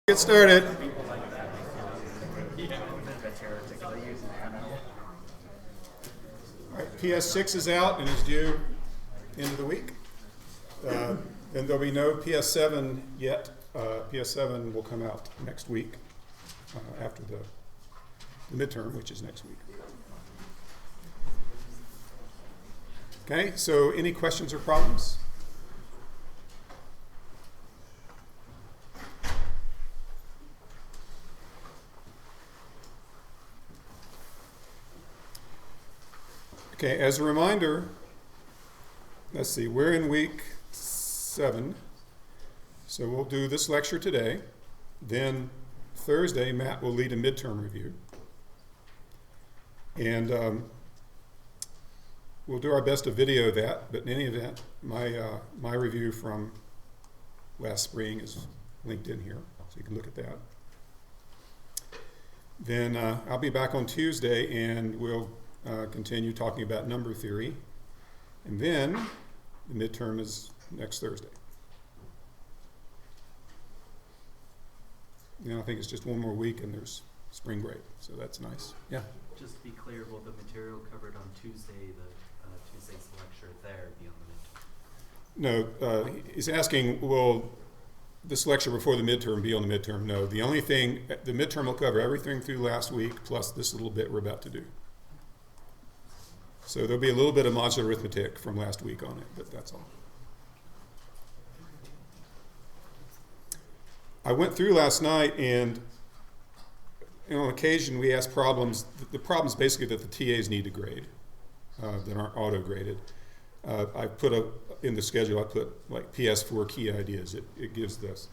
Get started. All right, PS6 is out and is due end of the week. And there'll be no PS7 yet. PS7 will come out next week after the midterm, which is next week. Okay, so any questions or problems? Okay, as a reminder, let's see, we're in week 7, so we'll do this lecture today. Then Thursday, Matt will lead a midterm review. And we'll do our best to video that, but in any event, my review from last spring is linked in here, so you can look at that. Then I'll be back on Tuesday, and we'll continue talking about number theory. And then the midterm is next Thursday. And I think it's just one more week and there's spring break, so that's nice. Yeah? Just to be clear, will the material covered on Tuesday, Tuesday's lecture there, be on the midterm? No, he's asking, will this lecture before the midterm be on the midterm? No, the only thing, the midterm will cover everything through last week plus this little bit we're about to do. So there'll be a little bit of modular arithmetic from last week on it, but that's all. I went through last night, and on occasion we ask problems. The problems basically that the TAs need to grade that aren't auto-graded. I put in the schedule, I put like PS4 key ideas. It gives this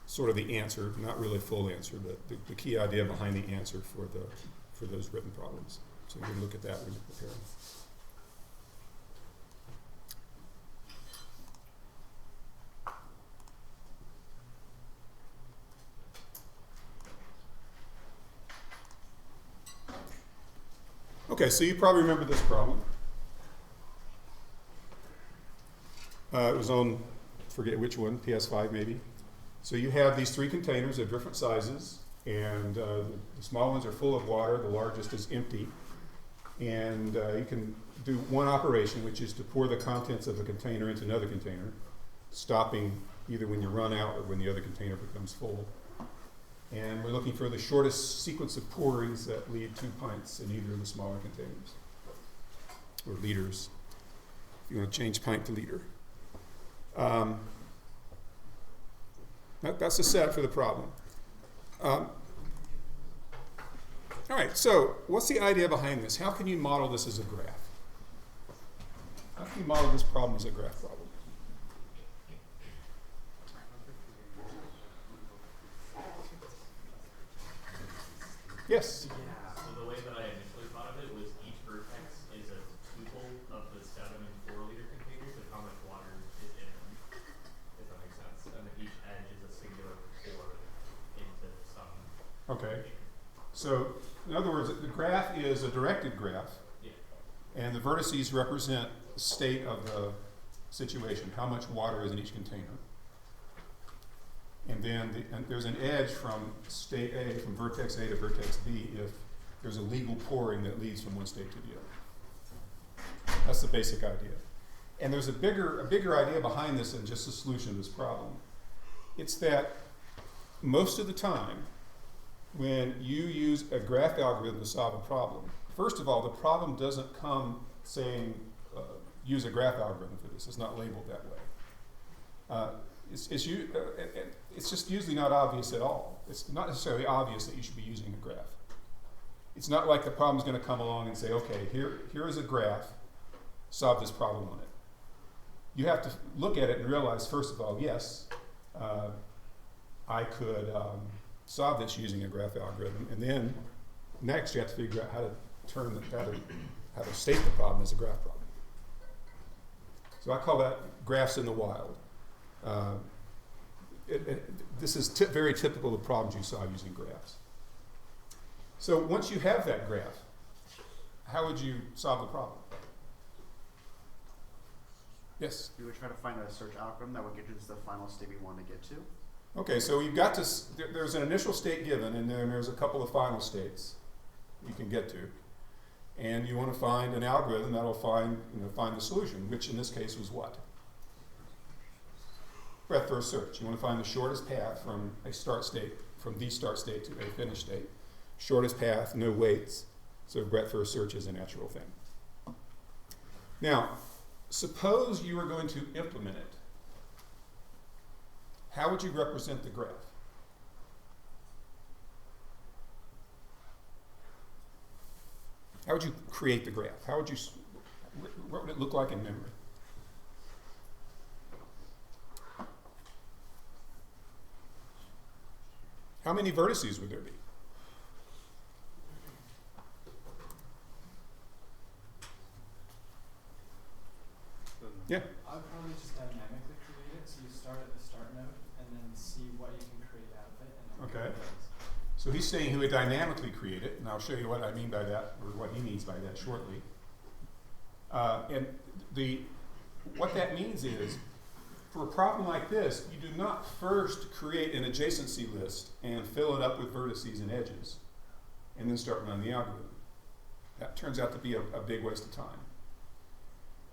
sort of the answer, not really a full answer, but the key idea behind the answer for those written problems. So you can look at that when you're preparing. Okay, so you probably remember this problem. It was on, forget which one, PS5 maybe. So you have these 3 containers of different sizes, and the small ones are full of water, the largest is empty. And you can do one operation, which is to pour the contents of a container into another container, stopping either when you run out or when the other container becomes full. And we're looking for the shortest sequence of pourings that lead 2 pints in either of the smaller containers, or liters, if you want to change pint to liter. That's the setup for the problem. All right, so what's the idea behind this? How can you model this as a graph? How can you model this problem as a graph problem? Yes? Yeah, so the way that I initially thought of it was each vertex is a tuple of the 7 and 4 liter containers and how much water is in them, if that makes sense. And then each edge is a singular pour into some Okay. container. So, in other words, the graph is a directed graph, Yeah. and the vertices represent the state of the situation, how much water is in each container. And then there's an edge from state A, from vertex A to vertex B, if there's a legal pouring that leads from one state to the other. That's the basic idea. And there's a bigger idea behind this than just the solution of this problem. It's that most of the time, when you use a graph algorithm to solve a problem, first of all, the problem doesn't come saying, use a graph algorithm for this. It's not labeled that way. It's just usually not obvious at all. It's not necessarily obvious that you should be using a graph. It's not like the problem's going to come along and say, okay, here is a graph, solve this problem on it. You have to look at it and realize, first of all, yes, I could solve this using a graph algorithm, and then next you have to figure out how to state the problem as a graph problem. So I call that graphs in the wild. This is very typical of problems you solve using graphs. So once you have that graph, how would you solve the problem? Yes? We would try to find a search algorithm that would get you to the final state we want to get to. Okay, so you've got to, there's an initial state given, and then there's a couple of final states you can get to. And you want to find an algorithm that'll find the solution, which in this case was what? Breadth first search. You want to find the shortest path from a start state, from the start state to a finish state. Shortest path, no weights. So breadth first search is a natural thing. Now, suppose you were going to implement it. How would you represent the graph? How would you create the graph? How would you, what would it look like in memory? How many vertices would there be? Yeah. I would probably just dynamically create it, so you start at the start node and then see what you can create out of it. And then Okay. So he's saying he would dynamically create it, and I'll show you what I mean by that, or what he means by that shortly. What that means is, for a problem like this, you do not first create an adjacency list and fill it up with vertices and edges, and then start running the algorithm. That turns out to be a big waste of time.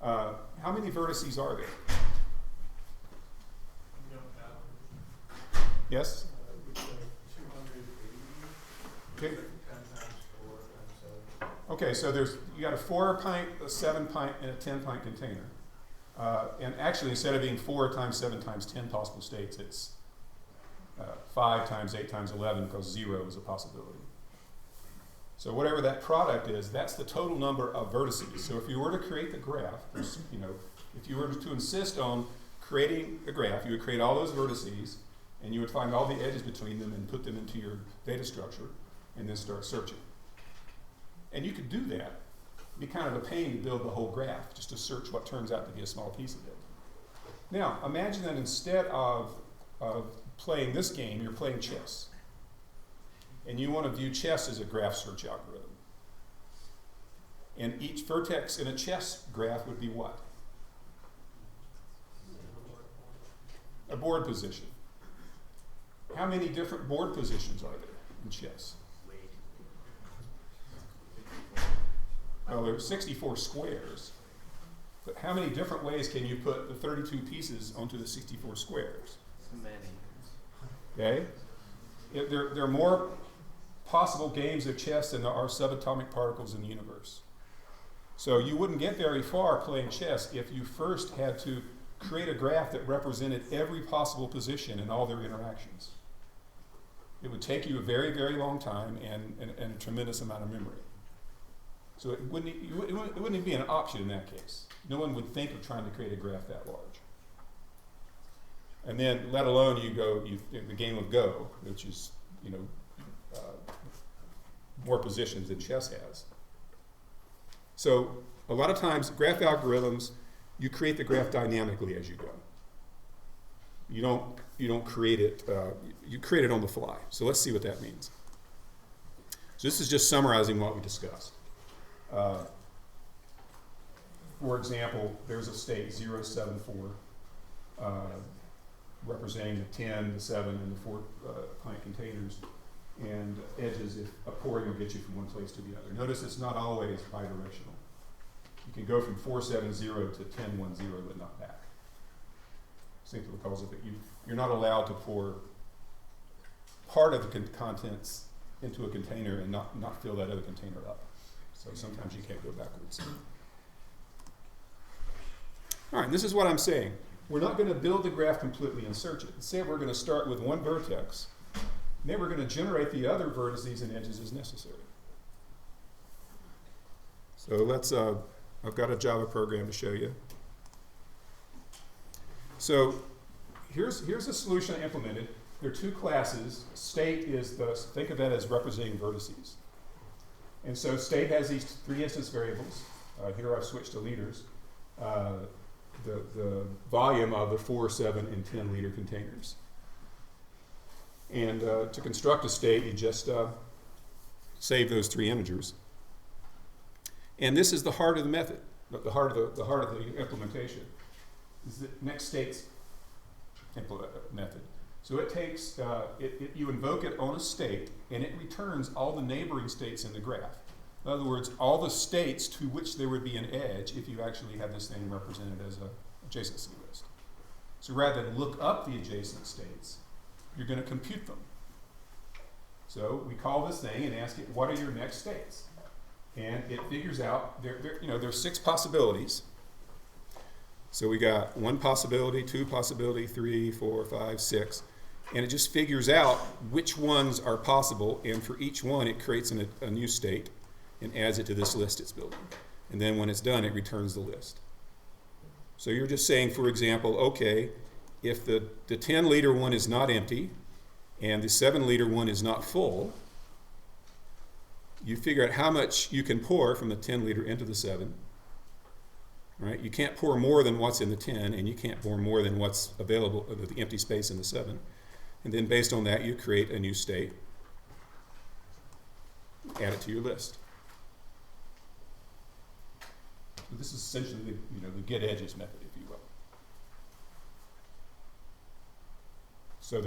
How many vertices are there? Yes? Okay. Okay, so you got a 4-pint, a 7-pint, and a 10-pint container. And actually, instead of being 4 times 7 times 10 possible states, it's 5 times 8 times 11, because 0 is a possibility. So whatever that product is, that's the total number of vertices. So if you were to create the graph, if you were to insist on creating a graph, you would create all those vertices, and you would find all the edges between them and put them into your data structure, and then start searching. And you could do that. It'd be kind of a pain to build the whole graph, just to search what turns out to be a small piece of it. Now, imagine that instead of playing this game, you're playing chess. And you want to view chess as a graph search algorithm. And each vertex in a chess graph would be what? A board position. How many different board positions are there in chess? Well, there are 64 squares. But how many different ways can you put the 32 pieces onto the 64 squares? Many. Okay? There are more possible games of chess than there are subatomic particles in the universe. So you wouldn't get very far playing chess if you first had to create a graph that represented every possible position and all their interactions. It would take you a very, very long time and a tremendous amount of memory. So it wouldn't even be an option in that case. No one would think of trying to create a graph that large. And then, let alone the game of Go, which is, more positions than chess has. So a lot of times, graph algorithms, you create the graph dynamically as you go. You don't create it. You create it on the fly. So let's see what that means. So this is just summarizing what we discussed. For example, there's a state 0, 7, 4, representing the 10, the 7, and the 4-pint containers, and edges if a pouring will get you from one place to the other. Notice it's not always bidirectional. You can go from 4, 7, 0 to 10, 1, 0, but not back. Simply because of it. You're not allowed to pour part of the contents into a container and not fill that other container up. So sometimes you can't go backwards. All right, this is what I'm saying. We're not going to build the graph completely and search it. Instead, we're going to start with one vertex, and then we're going to generate the other vertices and edges as necessary. So I've got a Java program to show you. So here's a solution I implemented. There are two classes. State is think of that as representing vertices. And so state has these 3 instance variables. Here I've switched to liters. The volume of the 4, 7, and 10 liter containers. And to construct a state, you just save those 3 integers. And this is the heart of the method, the heart of the implementation. Is the next state's method. So it takes, you invoke it on a state, and it returns all the neighboring states in the graph. In other words, all the states to which there would be an edge if you actually had this thing represented as a adjacency list. So rather than look up the adjacent states, you're going to compute them. So we call this thing and ask it, what are your next states? And it figures out, there's 6 possibilities. So we got 1 possibility, 2 possibility, 3, 4, 5, 6. And it just figures out which ones are possible, and for each one it creates a new state and adds it to this list it's building. And then when it's done, it returns the list. So you're just saying, for example, okay, if the 10-liter one is not empty and the 7-liter one is not full, you figure out how much you can pour from the 10-liter into the 7. Right? You can't pour more than what's in the 10, and you can't pour more than what's available, the empty space in the 7. And then based on that, you create a new state, add it to your list. So this is essentially the get edges method, if you will. So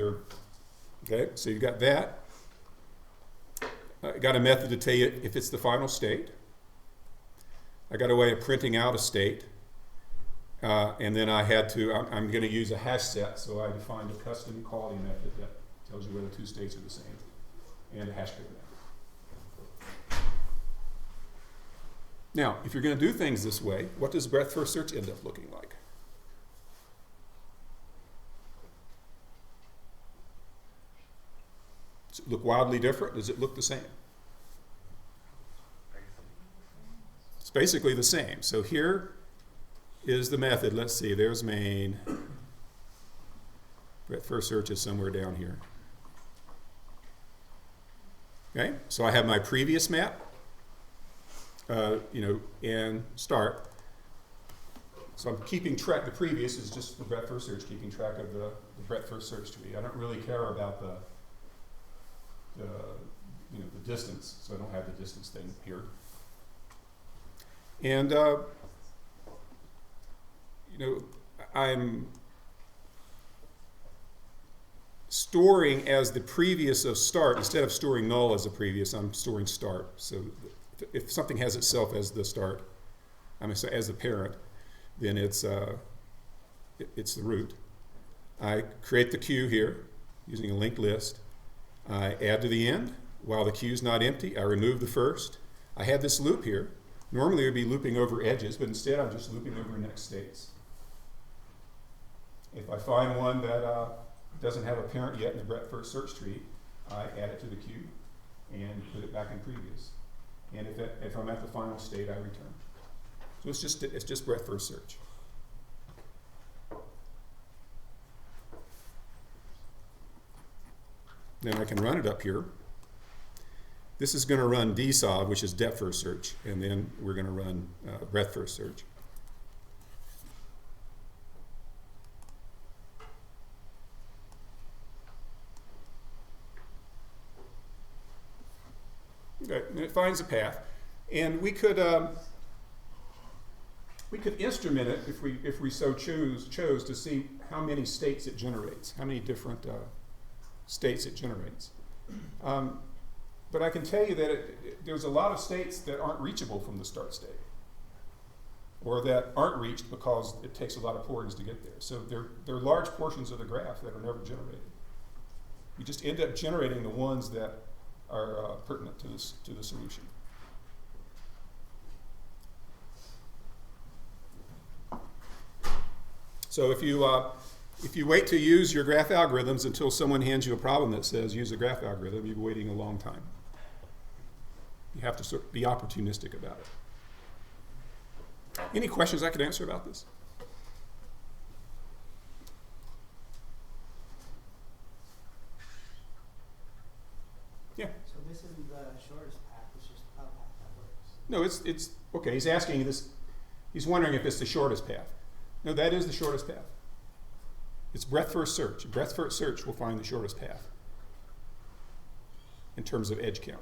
so you've got that. I got a method to tell you if it's the final state. I got a way of printing out a state. And then I had to, I'm going to use a hash set, so I defined a custom equality method that tells you whether 2 states are the same, and a hash code method. Now, if you're going to do things this way, what does breadth first search end up looking like? Does it look wildly different? Does it look the same? It's basically the same. So here is the method. Let's see, there's main. Breadth first search is somewhere down here. Okay, so I have my previous map, and start. So I'm keeping track. The previous is just the breadth first search, keeping track of the breadth first search tree. I don't really care about the distance, so I don't have the distance thing here. And I'm storing as the previous of start. Instead of storing null as a previous, I'm storing start. So if something has itself as the start, as the parent, then it's the root. I create the queue here using a linked list. I add to the end. While the queue is not empty, I remove the first. I have this loop here. Normally it would be looping over edges, but instead I'm just looping over next states. If I find one that doesn't have a parent yet in the breadth first search tree, I add it to the queue and put it back in previous. And if I'm at the final state, I return. So it's just breadth first search. Then I can run it up here. This is going to run dsolve, which is depth first search, and then we're going to run breadth first search. Okay, and it finds a path, and we could instrument it if we so chose to see how many states it generates, how many different states it generates. But I can tell you that there's a lot of states that aren't reachable from the start state, or that aren't reached because it takes a lot of porings to get there. So there are large portions of the graph that are never generated. You just end up generating the ones that are pertinent to the solution. So if you wait to use your graph algorithms until someone hands you a problem that says use a graph algorithm, you're waiting a long time. You have to be opportunistic about it. Any questions I could answer about this? Yeah. So this isn't the shortest path, it's just a path that works. No, it's okay. He's asking this. He's wondering if it's the shortest path. No, that is the shortest path. It's breadth first search. Breadth first search will find the shortest path in terms of edge count.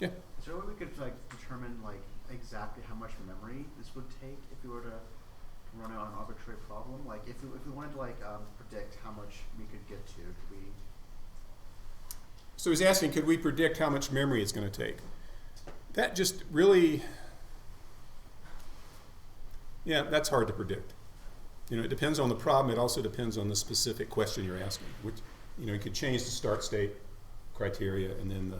Yeah. Is there a way we could determine exactly how much memory this would take if we were to run out an arbitrary problem? Like if we wanted to predict how much we could get to, could we? So he's asking, could we predict how much memory it's going to take? That just really, yeah, that's hard to predict. It depends on the problem. It also depends on the specific question you're asking. Which, you could change the start state criteria, and then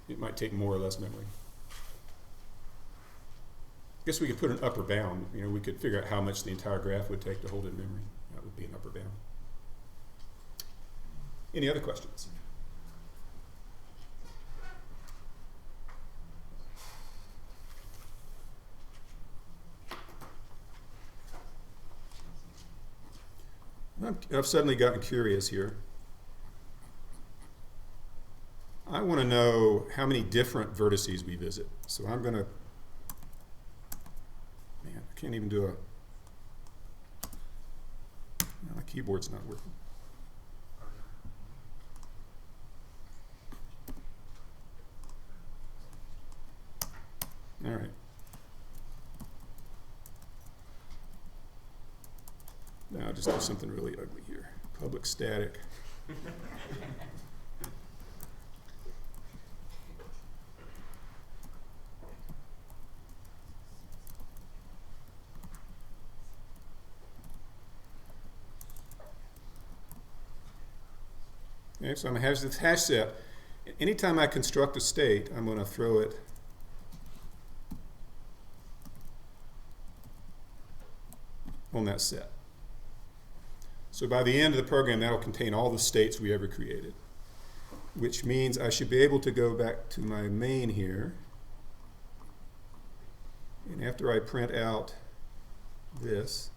it might take more or less memory. I guess we could put an upper bound. We could figure out how much the entire graph would take to hold in memory. That would be an upper bound. Any other questions? I've suddenly gotten curious here. I want to know how many different vertices we visit. So I'm going to, man, I can't even do my keyboard's not working. All right. Now I'll just do something really ugly here. Public static. Okay, so I'm going to have this hash set. Anytime I construct a state, I'm going to throw it on that set. So by the end of the program, that'll contain all the states we ever created, which means I should be able to go back to my main here, and after I print out this,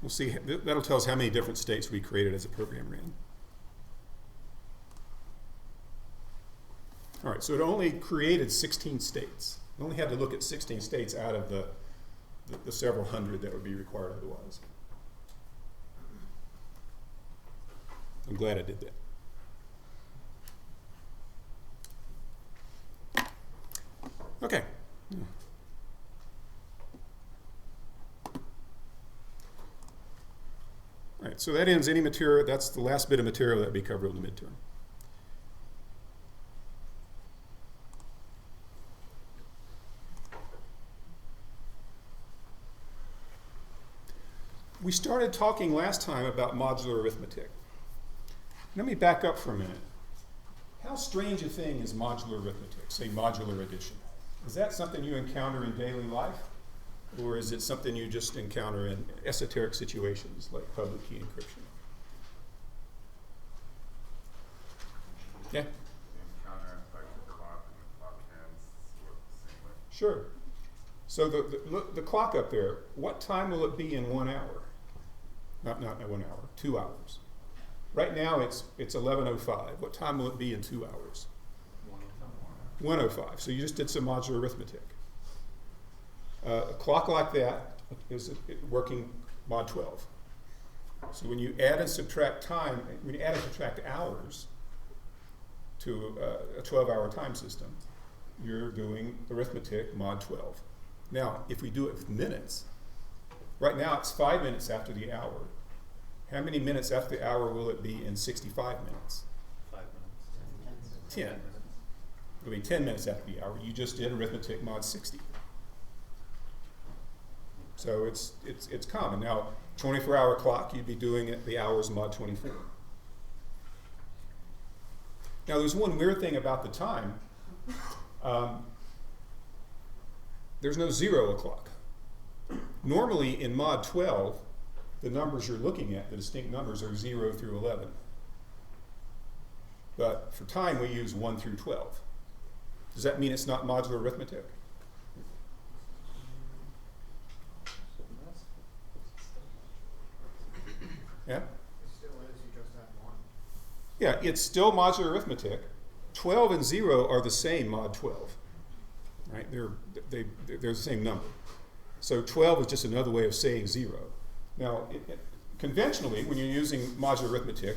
we'll see, that'll tell us how many different states we created as the program ran. All right, so it only created 16 states. We only had to look at 16 states out of the several hundred that would be required otherwise. I'm glad I did that. Okay. All right, so that ends any material. That's the last bit of material that we covered on the midterm. We started talking last time about modular arithmetic. Let me back up for a minute. How strange a thing is modular arithmetic, say modular addition? Is that something you encounter in daily life? Or is it something you just encounter in esoteric situations like public key encryption? Yeah? Encounter like the clock and the clock hands work the same way. Sure. So the clock up there, what time will it be in 1 hour? Not 1 hour, 2 hours. Right now it's 11:05. What time will it be in 2 hours? 1:05. So you just did some modular arithmetic. A clock like that is working mod 12. So when you add and subtract time, when you add and subtract hours to a 12-hour time system, you're doing arithmetic mod 12. Now, if we do it with minutes, right now it's 5 minutes after the hour. How many minutes after the hour will it be in 65 minutes? 5 minutes. 10. It'll be 10 minutes after the hour. You just did arithmetic mod 60. So it's common. Now, 24-hour clock, you'd be doing it the hours mod 24. Now, there's one weird thing about the time. There's no 0 o'clock. Normally, in mod 12, the numbers you're looking at, the distinct numbers, are 0 through 11. But for time, we use 1 through 12. Does that mean it's not modular arithmetic? Yeah? It still is, you just have one. Yeah, it's still modular arithmetic. 12 and 0 are the same mod 12. Right? They're the same number. So 12 is just another way of saying 0. Now, conventionally, when you're using modular arithmetic,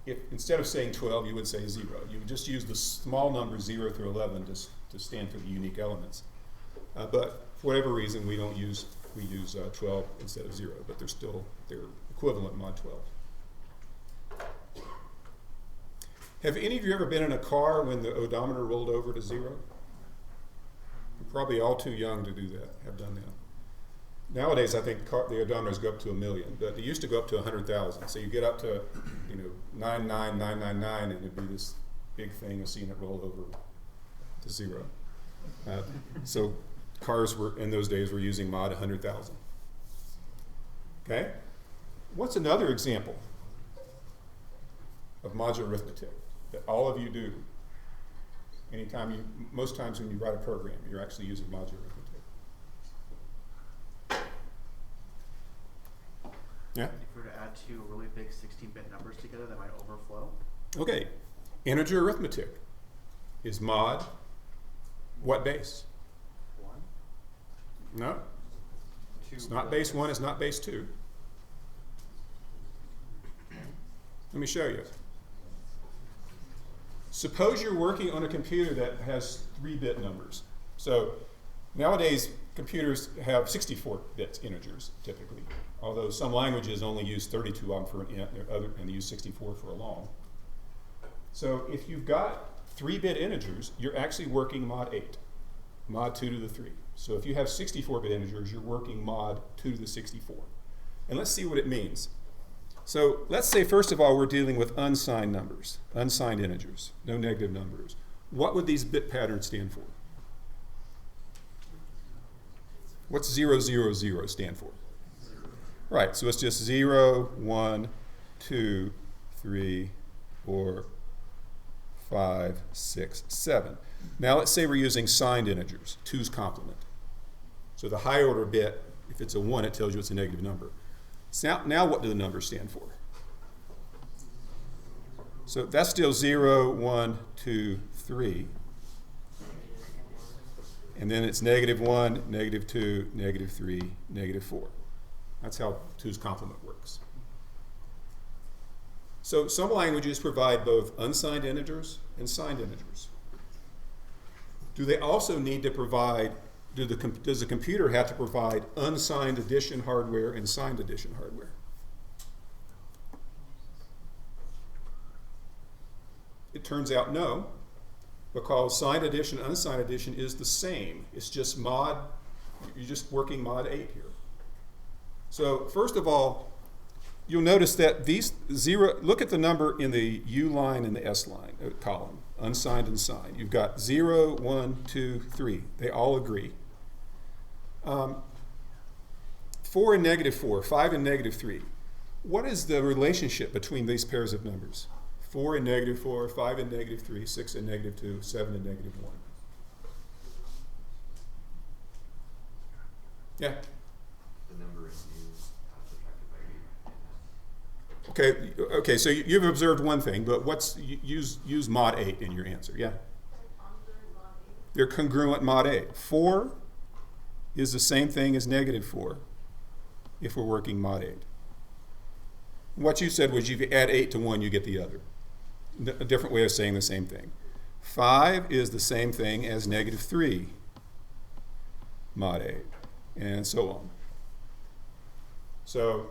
if instead of saying 12, you would say 0. You would just use the small numbers 0 through 11 to stand for the unique elements. But for whatever reason, we use 12 instead of 0, but they're equivalent mod 12. Have any of you ever been in a car when the odometer rolled over to 0? You're probably all too young to do that, have done that. Nowadays, I think the odometers go up to 1 million, but they used to go up to 100,000. So you get up to, 99999, and it'd be this big thing of seeing it roll over to 0. So cars in those days were using mod 100,000. Okay? What's another example of modular arithmetic that all of you do? Most times when you write a program, you're actually using modular arithmetic. Yeah? If we were to add two really big 16-bit numbers together, that might overflow. Okay. Integer arithmetic is mod what base? 1. No. 2 It's not base 1, it's not base 2. Let me show you. Suppose you're working on a computer that has 3-bit numbers. So nowadays, computers have 64 bits integers, typically. Although some languages only use 32 of them for an int, and they use 64 for a long. So if you've got 3-bit integers, you're actually working mod 8, mod 2 to the 3. So if you have 64-bit integers, you're working mod 2 to the 64. And let's see what it means. So let's say, first of all, we're dealing with unsigned numbers, unsigned integers, no negative numbers. What would these bit patterns stand for? What's 0, 0, 0 stand for? 0. Right, so it's just 0, 1, 2, 3, 4, 5, 6, 7. Now let's say we're using signed integers, 2's complement. So the high order bit, if it's a 1, it tells you it's a negative number. So now what do the numbers stand for? So that's still 0, 1, 2, 3. And then it's negative 1, negative 2, negative 3, negative 4. That's how 2's complement works. So some languages provide both unsigned integers and signed integers. Do they also need to provide, does the computer have to provide unsigned addition hardware and signed addition hardware? It turns out no, because signed addition and unsigned addition is the same. It's just mod, you're just working mod 8 here. So first of all, you'll notice that these 0, look at the number in the U line and the S line column, unsigned and signed. You've got 0, 1, 2, 3. They all agree. 4 and negative 4, 5 and negative 3. What is the relationship between these pairs of numbers? 4 and negative 4, 5 and negative 3, 6 and negative 2, 7 and negative 1. Yeah? The number is used subtracted by 8. Okay, so you've observed one thing, but use mod 8 in your answer, yeah? They're congruent mod 8. 4 is the same thing as negative 4 if we're working mod 8. What you said was if you add 8 to 1, you get the other. A different way of saying the same thing. 5 is the same thing as negative 3 mod 8, and so on. So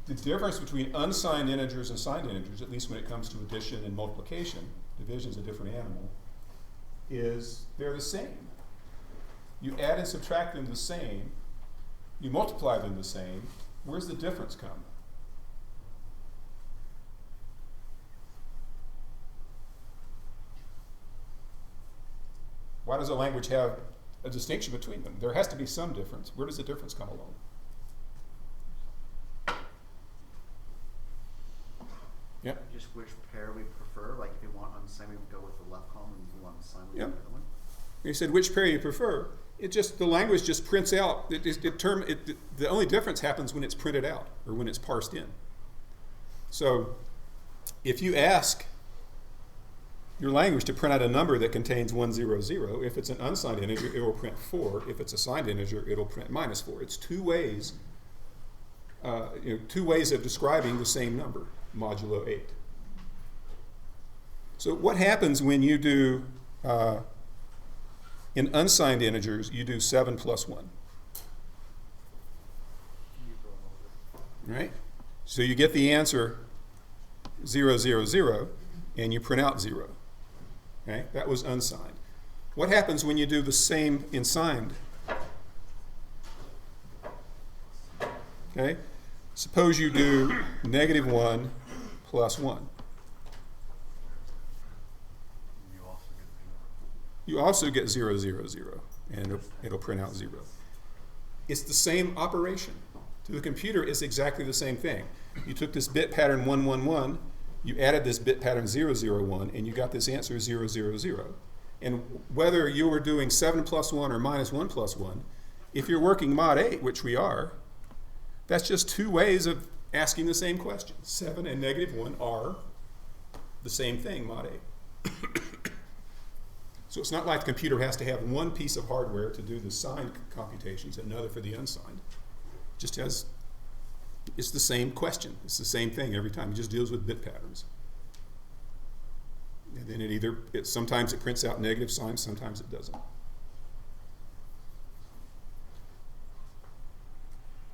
the difference between unsigned integers and signed integers, at least when it comes to addition and multiplication, division's a different animal, is they're the same. You add and subtract them the same, you multiply them the same. Where's the difference come? Why does a language have a distinction between them? There has to be some difference. Where does the difference come along? Yeah? Just which pair we prefer. Like if you want unsigned, we would go with the left column, and if you want unsigned, we Yeah. go with the other one. You said which pair you prefer. It just, the language just prints out. The only difference happens when it's printed out or when it's parsed in. So if you ask your language to print out a number that contains 1, 0, 0. If it's an unsigned integer, it will print 4. If it's a signed integer, it'll print -4. It's two ways, two ways of describing the same number, modulo 8. So what happens when you do, in unsigned integers, you do 7 plus 1? Right? So you get the answer 0, 0, 0, and you print out 0. Okay? That was unsigned. What happens when you do the same in signed? Okay? Suppose you do -1 plus 1. You also get 0, 0, 0, and it'll print out 0. It's the same operation. To the computer, it's exactly the same thing. You took this bit pattern 1, 1, 1, you added this bit pattern 0, 0, 1, and you got this answer 0, 0, 0. And whether you were doing 7 plus 1 or -1 plus 1, if you're working mod 8, which we are, that's just two ways of asking the same question. 7 and -1 are the same thing, mod 8. So it's not like the computer has to have one piece of hardware to do the signed computations and another for the unsigned. It just has, it's the same question. It's the same thing every time. It just deals with bit patterns. And then sometimes it prints out negative signs, sometimes it doesn't.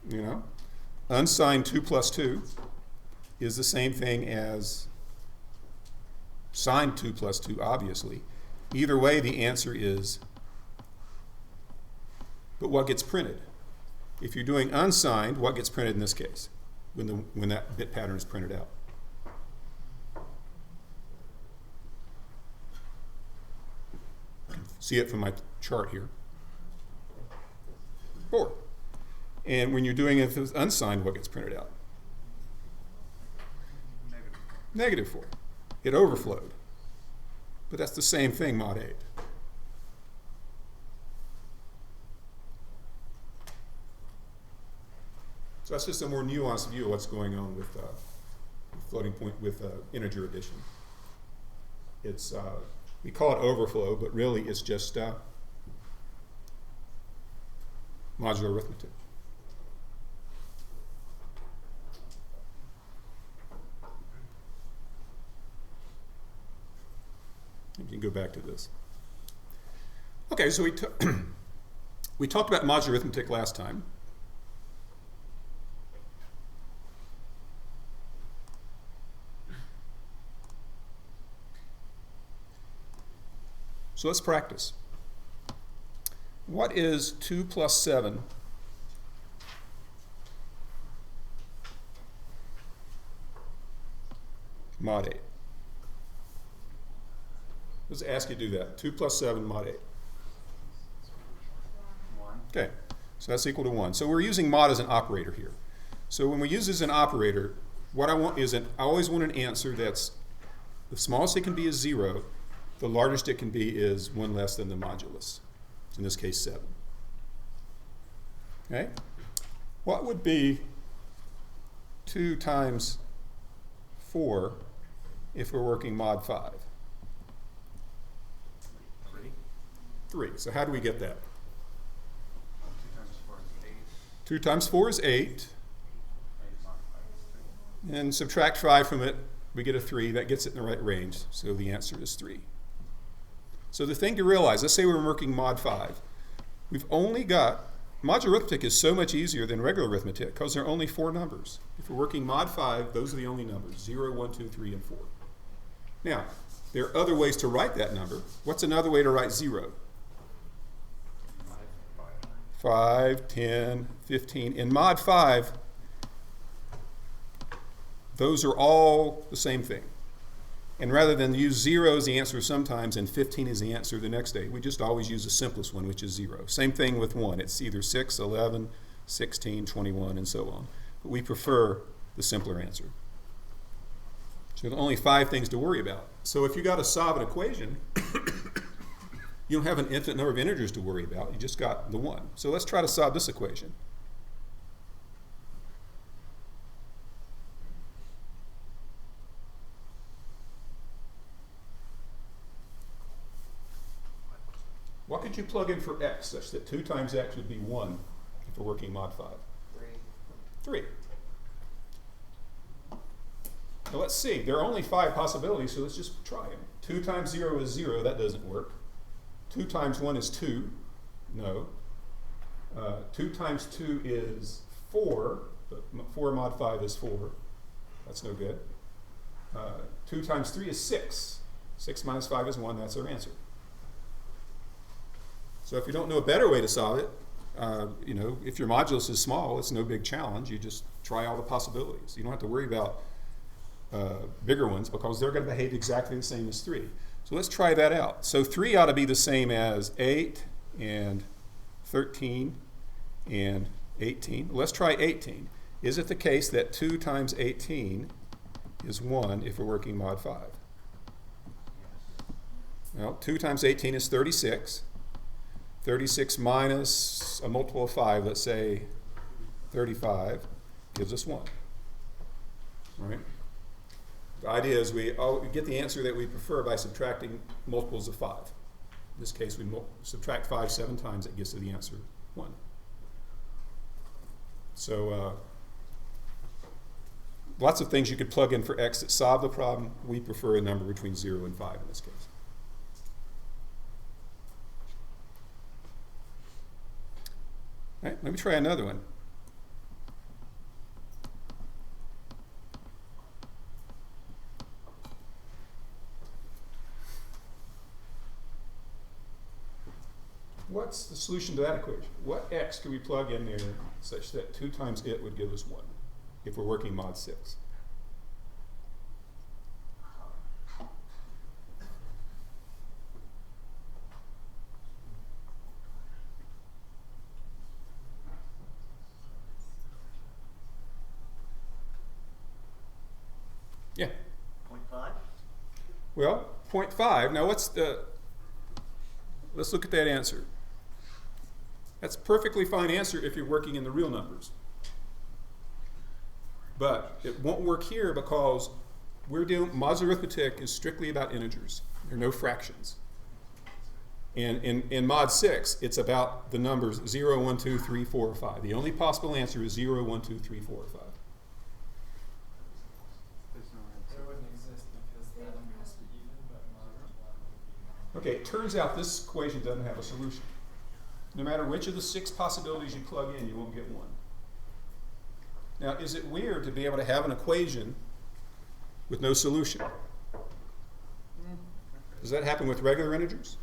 You know? Unsigned 2 plus 2 is the same thing as signed 2 plus 2, obviously. Either way, the answer is, but what gets printed? If you're doing unsigned, what gets printed in this case when that bit pattern is printed out? You can see it from my chart here. 4. And when you're doing it with unsigned, what gets printed out? -4. It overflowed. But that's the same thing, mod 8. So that's just a more nuanced view of what's going on with floating point, with integer addition. It's, we call it overflow, but really it's just modular arithmetic. You can go back to this. Okay, so we talked about modular arithmetic last time. So let's practice. What is 2 plus 7 mod 8? Let's ask you to do that. 2 plus 7 mod 8. 1. Okay, so that's equal to 1. So we're using mod as an operator here. So when we use this as an operator, what I want is I always want an answer that's the smallest it can be is 0. The largest it can be is 1 less than the modulus. In this case, 7. Okay? What would be 2 times 4 if we're working mod 5? 3. So how do we get that? 2 times 4 is 8. And subtract 5 from it, we get a 3. That gets it in the right range. So the answer is 3. So the thing to realize, let's say we're working mod 5. We've only got, modular arithmetic is so much easier than regular arithmetic because there are only 4 numbers. If we're working mod 5, those are the only numbers, 0, 1, 2, 3, and 4. Now, there are other ways to write that number. What's another way to write 0? 5, 10, 15. In mod 5, those are all the same thing. And rather than use 0 as the answer sometimes and 15 as the answer the next day, we just always use the simplest one, which is 0. Same thing with 1. It's either 6, 11, 16, 21, and so on. But we prefer the simpler answer. So there are only 5 things to worry about. So if you got to solve an equation, you don't have an infinite number of integers to worry about. You just got the 1. So let's try to solve this equation. what could you plug in for x such that 2 times x would be 1 if we're working mod 5? 3. Now let's see. There are only 5 possibilities, so let's just try them. 2 times 0 is 0. That doesn't work. 2 times 1 is 2. No. 2 times 2 is 4. But 4 mod 5 is 4. That's no good. 2 times 3 is 6. 6 minus 5 is 1. That's our answer. So if you don't know a better way to solve it, you know, if your modulus is small, it's no big challenge. You just try all the possibilities. You don't have to worry about bigger ones because they're going to behave exactly the same as 3. So let's try that out. So 3 ought to be the same as 8 and 13 and 18. Let's try 18. Is it the case that 2 times 18 is 1 if we're working mod 5? Well, 2 times 18 is 36. 36 minus a multiple of 5, let's say 35, gives us 1. All right? The idea is we get the answer that we prefer by subtracting multiples of 5. In this case, we subtract 5 7 times, it gets to the answer 1. So lots of things you could plug in for x that solve the problem. We prefer a number between 0 and 5 in this case. All right, let me try another one. What's the solution to that equation? What x can we plug in there such that 2 times it would give us 1 if we're working mod 6? Yeah. 0.5. Well, 0.5. Now let's look at that answer. That's a perfectly fine answer if you're working in the real numbers. But it won't work here because modular arithmetic is strictly about integers. There are no fractions. And in mod 6, it's about the numbers 0, 1, 2, 3, 4, or 5. The only possible answer is 0, 1, 2, 3, 4, or 5. There wouldn't exist because that number has to be even, but mod 1 would be Okay, it turns out this equation doesn't have a solution. No matter which of the 6 possibilities you plug in, you won't get 1. Now, is it weird to be able to have an equation with no solution? Does that happen with regular integers?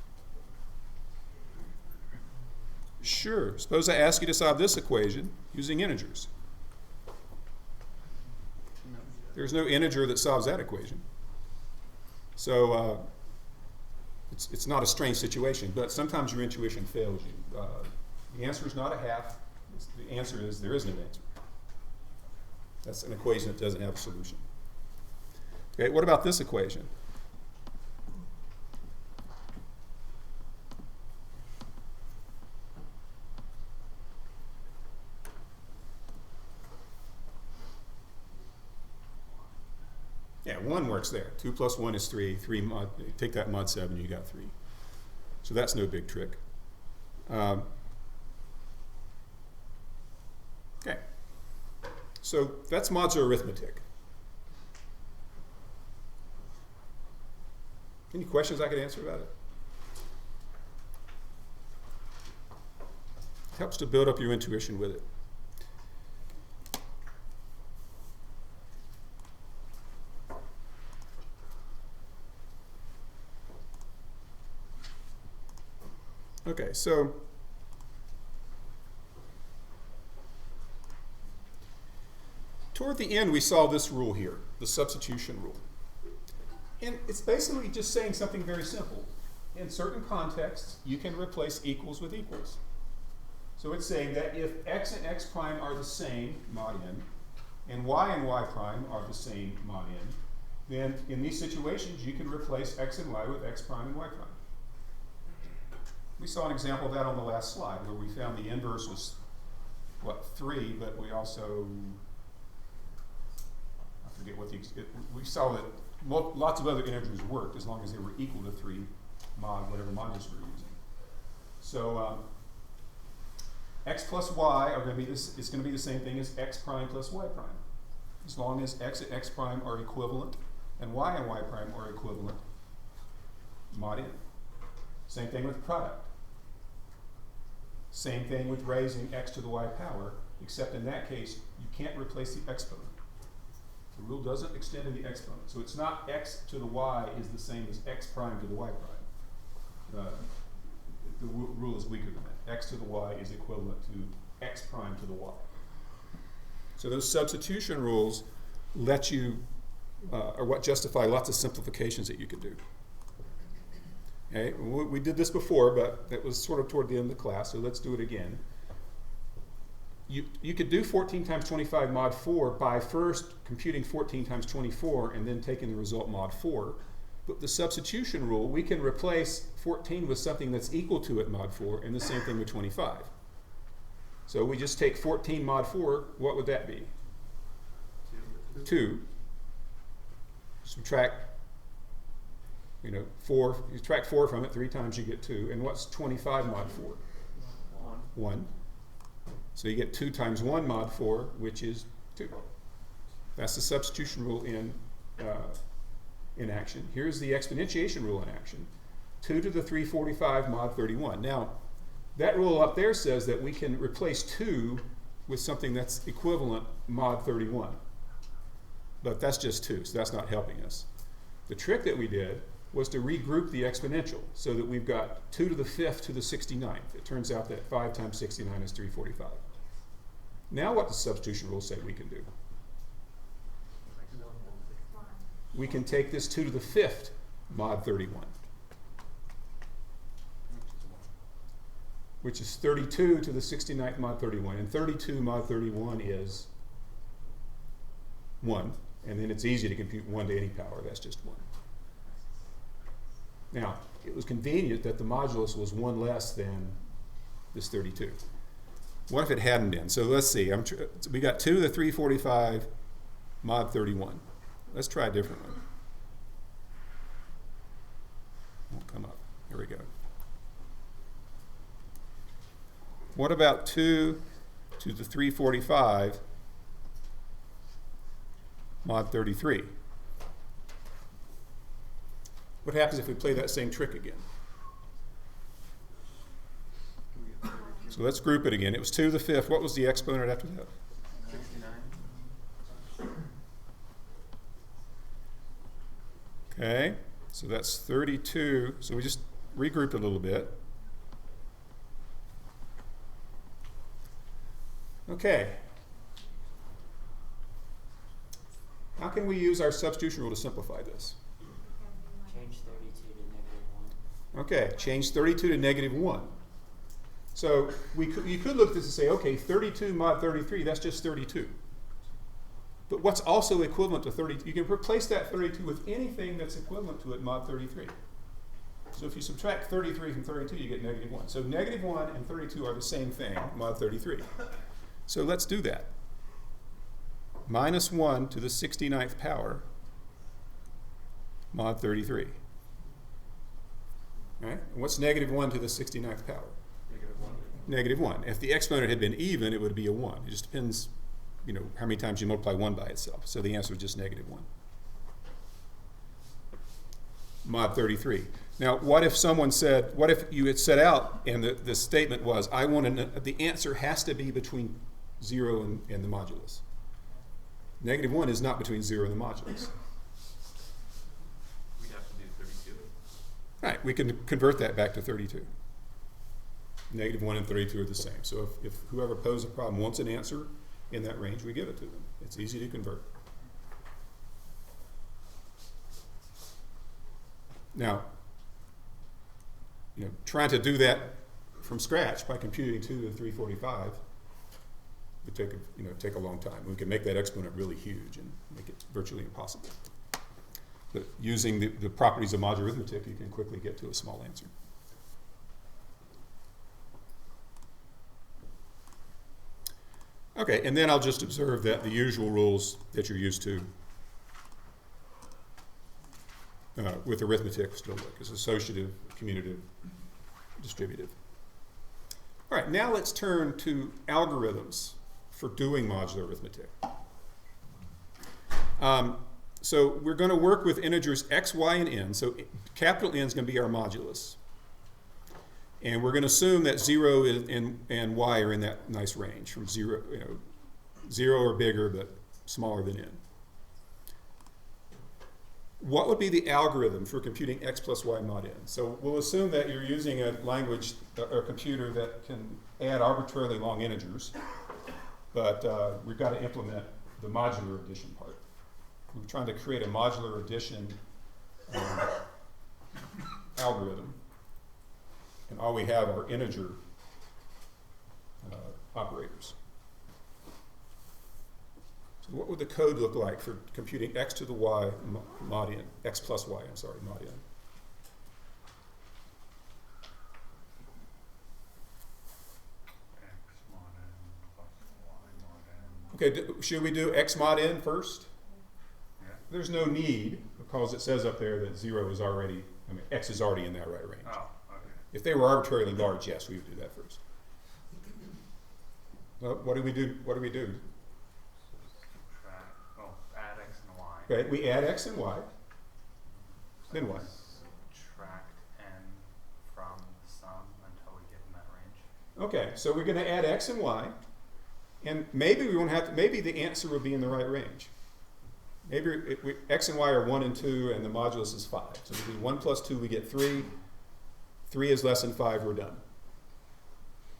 Sure. Suppose I ask you to solve this equation using integers. There's no integer that solves that equation. So it's not a strange situation, but sometimes your intuition fails you. The answer is not a half. The answer is there is no answer. That's an equation that doesn't have a solution. Okay, what about this equation? Yeah, 1 works there. 2 plus 1 is 3. 3 mod, take that mod 7, you got 3. So that's no big trick. Okay. So that's modular arithmetic. Any questions I could answer about it? It helps to build up your intuition with it. Okay, so toward the end we saw this rule here, the substitution rule. And it's basically just saying something very simple. In certain contexts, you can replace equals with equals. So it's saying that if x and x prime are the same, mod n, and y and y prime are the same, mod n, then in these situations you can replace x and y with x prime and y prime. We saw an example of that on the last slide where we found the inverse was, what, 3, but we also, I forget what we saw that lots of other integers worked as long as they were equal to 3 mod, whatever modulus we were using. So x plus y are going to be this. It's going to be the same thing as x prime plus y prime, as long as x and x prime are equivalent, and y and y prime are equivalent. Mod n. Same thing with product. Same thing with raising x to the y power, except in that case you can't replace the exponent. The rule doesn't extend to the exponent, so it's not x to the y is the same as x prime to the y prime. The rule is weaker than that. X to the y is equivalent to x prime to the y. So those substitution rules let you, are what justify lots of simplifications that you can do. Okay, we did this before, but it was sort of toward the end of the class, so let's do it again. You could do 14 times 25 mod 4 by first computing 14 times 24 and then taking the result mod 4. But the substitution rule, we can replace 14 with something that's equal to it mod 4, and the same thing with 25. So we just take 14 mod 4, what would that be? 2. Subtract, 4, you subtract 4 from it, 3 times you get 2. And what's 25 mod 4? 1. So you get 2 times 1 mod 4, which is 2. That's the substitution rule in action. Here's the exponentiation rule in action. 2 to the 345 mod 31. Now, that rule up there says that we can replace 2 with something that's equivalent mod 31. But that's just 2, so that's not helping us. The trick that we did was to regroup the exponential so that we've got 2 to the 5th to the 69th. It turns out that 5 times 69 is 345. Now what does the substitution rule say we can do? We can take this 2 to the 5th mod 31, which is 32 to the 69th mod 31. And 32 mod 31 is 1. And then it's easy to compute 1 to any power. That's just 1. Now, it was convenient that the modulus was 1 less than this 32. What if it hadn't been? So let's see. We got 2 to the 345 mod 31. Let's try a different one. Won't come up. Here we go. What about 2 to the 345 mod 33? What happens if we play that same trick again? So let's group it again. It was 2 to the 5th. What was the exponent after that? 69. Okay, so that's 32. So we just regrouped a little bit. Okay. How can we use our substitution rule to simplify this? Change 32 to -1. Okay, change 32 to -1. So you could look at this and say, okay, 32 mod 33, that's just 32. But what's also equivalent to 32? You can replace that 32 with anything that's equivalent to it mod 33. So if you subtract 33 from 32, you get -1. So -1 and 32 are the same thing, mod 33. So let's do that. -1 to the 69th power mod 33. Right? And what's -1 to the 69th power? -1. If the exponent had been even, it would be a 1. It just depends, how many times you multiply 1 by itself. So the answer is just -1. Mod 33. Now, what if you had set out and the statement was, the answer has to be between 0 and the modulus. -1 is not between 0 and the modulus. We'd have to do 32. Right, we can convert that back to 32. -1 and 32 are the same. So if whoever posed the problem wants an answer in that range, we give it to them. It's easy to convert. Now, trying to do that from scratch by computing 2 to the 345 would take a long time. We can make that exponent really huge and make it virtually impossible. But using the properties of modular arithmetic, you can quickly get to a small answer. Okay, and then I'll just observe that the usual rules that you're used to with arithmetic still work. It's associative, commutative, distributive. All right, now let's turn to algorithms for doing modular arithmetic. So we're going to work with integers x, y, and n. So capital N is going to be our modulus. And we're going to assume that 0 and y are in that nice range from 0, 0 or bigger, but smaller than n. What would be the algorithm for computing x plus y mod n? So we'll assume that you're using a language or computer that can add arbitrarily long integers, but we've got to implement the modular addition part. We're trying to create a modular addition algorithm, and all we have are integer operators. So what would the code look like for computing x to the y mod n, x plus y, I'm sorry, mod n? X mod n plus y mod n. Okay, should we do x mod n first? Yeah. There's no need, because it says up there that 0 is already, x is already in that right range. Oh, okay. If they were arbitrarily large, yes, we would do that first. Well, what do we do? Subtract, add x and y. Okay, we add x and y. Then what? Subtract n from the sum until we get in that range. Okay, so we're going to add x and y, and maybe we won't have to, maybe the answer will be in the right range. Maybe x and y are 1 and 2, and the modulus is 5. So we do 1 plus 2, we get 3. 3 is less than 5, we're done.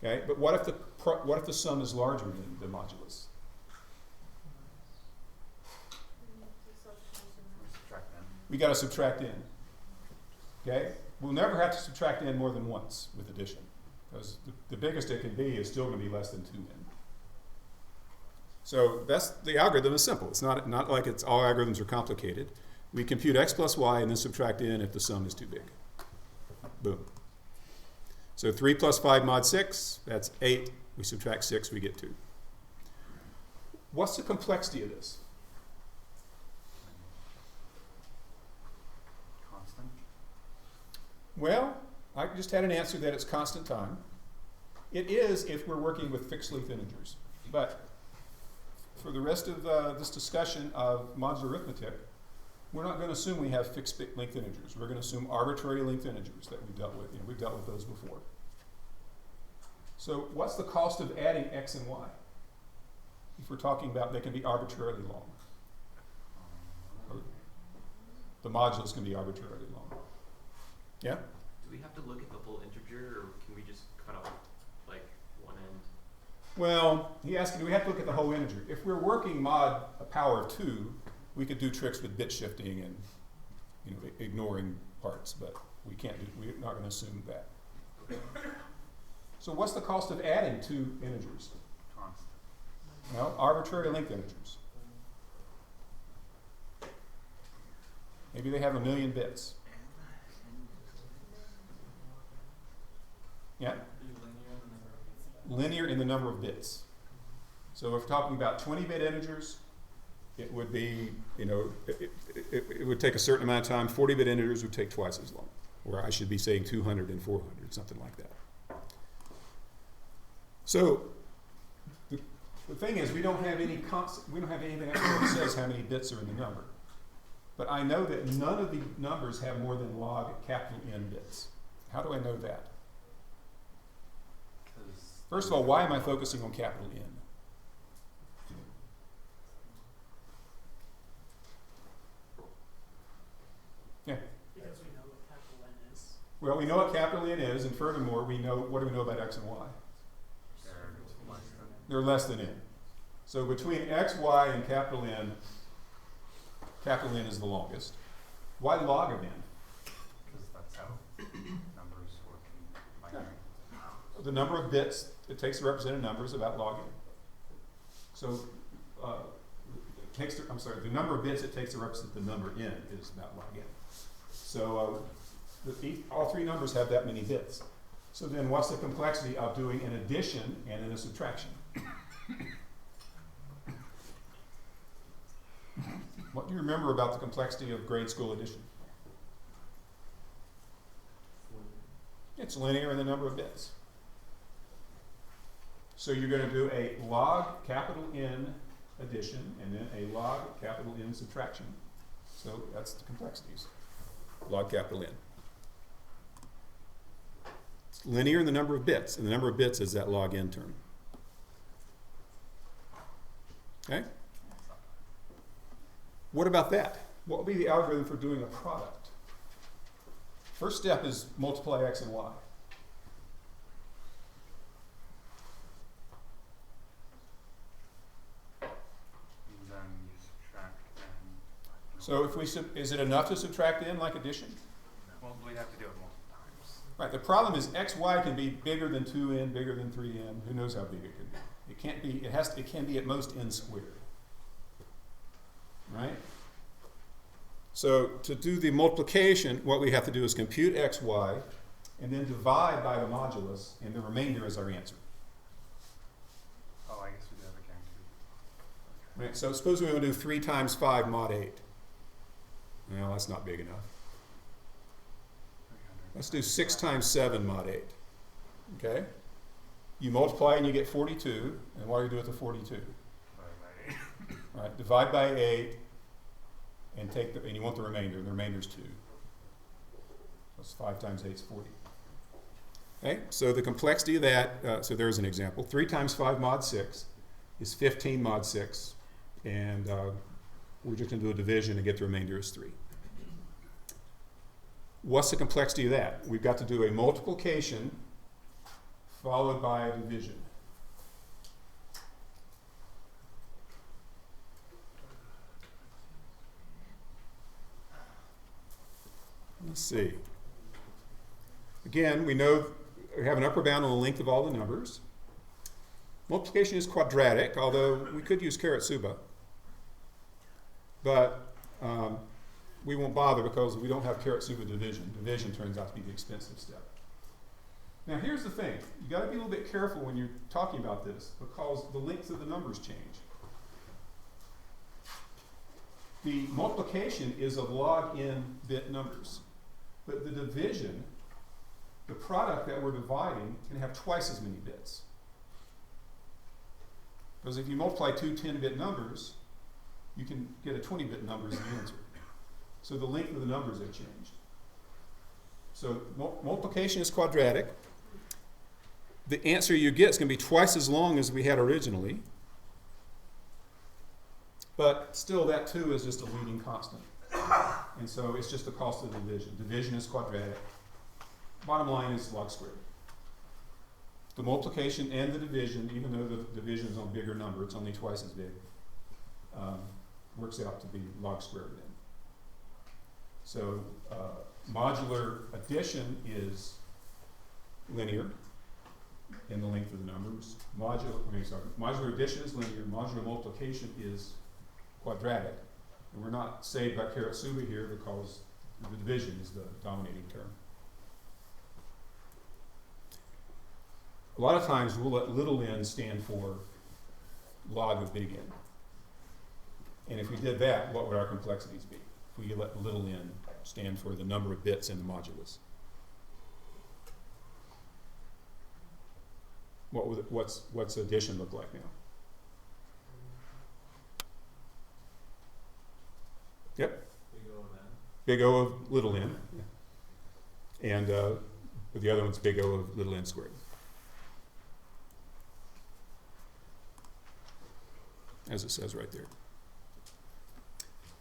Okay, but what if the sum is larger than the modulus? Subtract n. We got to subtract n. Okay, we'll never have to subtract n more than once with addition, because the biggest it can be is still going to be less than 2n. So the algorithm is simple. It's not like all algorithms are complicated. We compute x plus y and then subtract n if the sum is too big. Boom. So 3 plus 5 mod 6, that's 8. We subtract 6, we get 2. What's the complexity of this? Constant. Well, I just had an answer that it's constant time. It is if we're working with fixed length integers. But for the rest of this discussion of modular arithmetic, we're not going to assume we have fixed length integers. We're going to assume arbitrary length integers that we've dealt with. We've dealt with those before. So what's the cost of adding x and y? If we're talking about they can be arbitrarily long. Or the modulus can be arbitrarily long. Yeah? Do we have to look at the whole integer, or can we just cut off like one end? Well, he asked, do we have to look at the whole integer? If we're working mod a power of 2, we could do tricks with bit shifting and ignoring parts, but we're not going to assume that. So what's the cost of adding 2 integers? Constant. Well, arbitrary length integers. Maybe they have 1 million bits. Yeah? Linear in the number of bits. So if we're talking about 20-bit integers, it would be, it would take a certain amount of time. 40-bit integers would take twice as long, or I should be saying 200 and 400, something like that. So the thing is, we don't have anything that says how many bits are in the number. But I know that none of the numbers have more than log capital N bits. How do I know that? First of all, why am I focusing on capital N? Yeah. Because we know what capital N is. Well, we know what capital N is, and furthermore, what do we know about x and y? They're less than n. So between x, y, and capital N is the longest. Why log of n? Because that's how numbers work in binary. The number of bits it takes to represent a number is about log n. So the number of bits it takes to represent the number n is about log n. So all 3 numbers have that many bits. So then what's the complexity of doing an addition and then a subtraction? What do you remember about the complexity of grade school addition? It's linear in the number of bits. So you're going to do a log capital N addition and then a log capital N subtraction. So that's the complexities. Log capital N. It's linear in the number of bits, and the number of bits is that log N term. Okay? What about that? What would be the algorithm for doing a product? First step is multiply x and y. And then you subtract n. So if we is it enough to subtract n like addition? Well, we have to do it multiple times. Right. The problem is xy can be bigger than 2n, bigger than 3n. Who knows how big it can be? It can't be. It can be at most n squared. Right. So to do the multiplication, what we have to do is compute xy, and then divide by the modulus, and the remainder is our answer. Oh, I guess we do have a gang too. Right. So suppose we want to do 3 times 5 mod 8. Well, that's not big enough. 300. Let's do 6 times 7 mod 8. Okay? You multiply and you get 42. And what do you do with the 42? All right, divide by 8 and take the, and you want the remainder. The remainder is 2. That's 5 times 8 is 40. Okay, so the complexity of that, so there's an example. 3 times 5 mod 6 is 15 mod 6. And we're just going to do a division and get the remainder as 3. What's the complexity of that? We've got to do a multiplication followed by a division. Let's see. Again, we know we have an upper bound on the length of all the numbers. Multiplication is quadratic, although we could use Karatsuba. But we won't bother because we don't have Karatsuba division. Division turns out to be the expensive step. Now here's the thing. You've got to be a little bit careful when you're talking about this because the length of the numbers change. The multiplication is of log n bit numbers. But the division, the product that we're dividing, can have twice as many bits. Because if you multiply two 10-bit numbers, you can get a 20-bit number as the answer. So the length of the numbers have changed. So multiplication is quadratic. The answer you get is going to be twice as long as we had originally. But still, that 2 is just a leading constant. And so it's just the cost of division. Division is quadratic. Bottom line is log squared. The multiplication and the division, even though the division is on a bigger number, it's only twice as big, works out to be log squared then. So modular addition is linear in the length of the numbers. Modular addition is linear. Modular multiplication is quadratic. And we're not saved by Karatsuba here because the division is the dominating term. A lot of times we'll let little n stand for log of big N. And if we did that, what would our complexities be? If we let little n stand for the number of bits in the modulus. What's addition look like now? Yep. Big O of little n. Yeah. And the other one's big O of little n squared. As it says right there.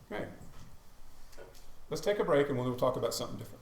Right. Let's take a break and we'll talk about something different.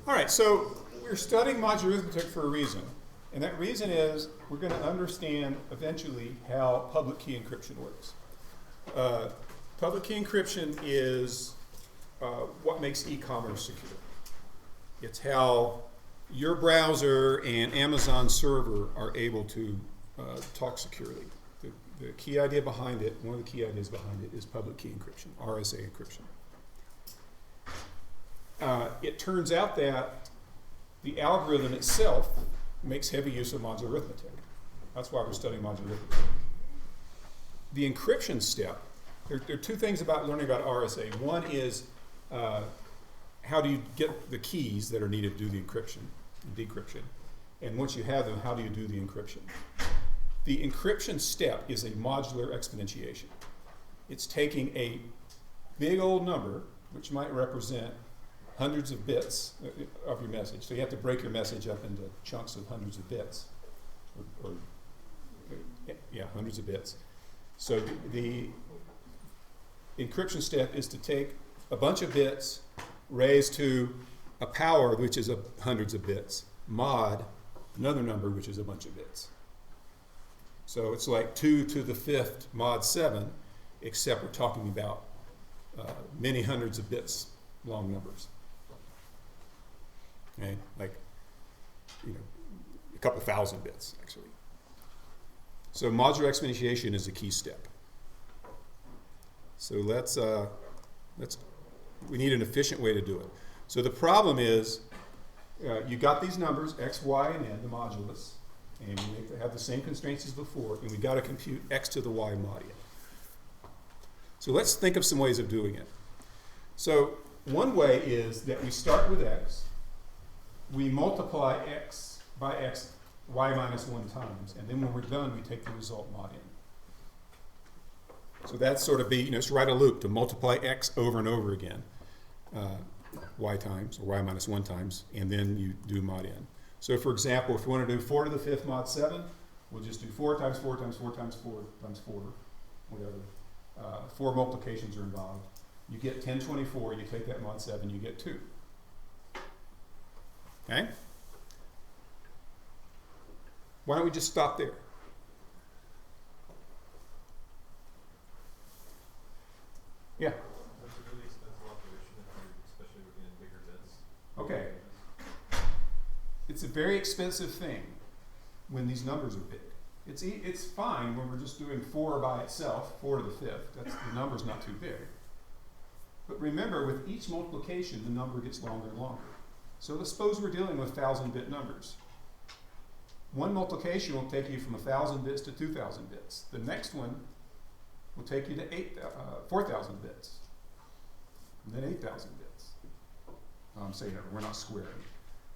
All right, so we're studying modular arithmetic for a reason. And that reason is we're going to understand eventually how public key encryption works. Public key encryption is what makes e-commerce secure. It's how your browser and Amazon server are able to talk securely. The key idea behind it, one of the key ideas behind it, is public key encryption, RSA encryption. It turns out that the algorithm itself makes heavy use of modular arithmetic. That's why we're studying modular arithmetic. The encryption step, there are two things about learning about RSA. One is how do you get the keys that are needed to do the encryption and decryption? And once you have them, how do you do the encryption? The encryption step is a modular exponentiation. It's taking a big old number, which might represent hundreds of bits of your message. So you have to break your message up into chunks of hundreds of bits. Hundreds of bits. So the encryption step is to take a bunch of bits raised to a power, which is hundreds of bits, mod another number, which is a bunch of bits. So it's like 2 to the 5th mod 7, except we're talking about many hundreds of bits long numbers. Okay, like, a couple thousand bits, actually. So modular exponentiation is a key step. So we need an efficient way to do it. So the problem is, you got these numbers, x, y, and n, the modulus, and we have the same constraints as before, and we got to compute x to the y mod n. So let's think of some ways of doing it. So one way is that we start with x, we multiply x by x, y minus 1 times, and then when we're done, we take the result mod n. So that's sort of just write a loop to multiply x over and over again, y times, or y minus 1 times, and then you do mod n. So for example, if we want to do 4 to the 5th mod 7, we'll just do 4 times 4 times 4 times 4 times 4, whatever. 4 multiplications are involved. You get 1024, you take that mod 7, you get 2. Okay? Why don't we just stop there? Yeah. That's a really expensive operation, especially if you're getting bigger bits. Okay. It's a very expensive thing when these numbers are big. It's fine when we're just doing 4 by itself, 4 to the 5th. The number's not too big. But remember, with each multiplication, the number gets longer and longer. So let's suppose we're dealing with 1,000-bit numbers. One multiplication will take you from 1,000 bits to 2,000 bits. The next one will take you to 4,000 bits, and then 8,000 bits. I'm saying we're not squaring.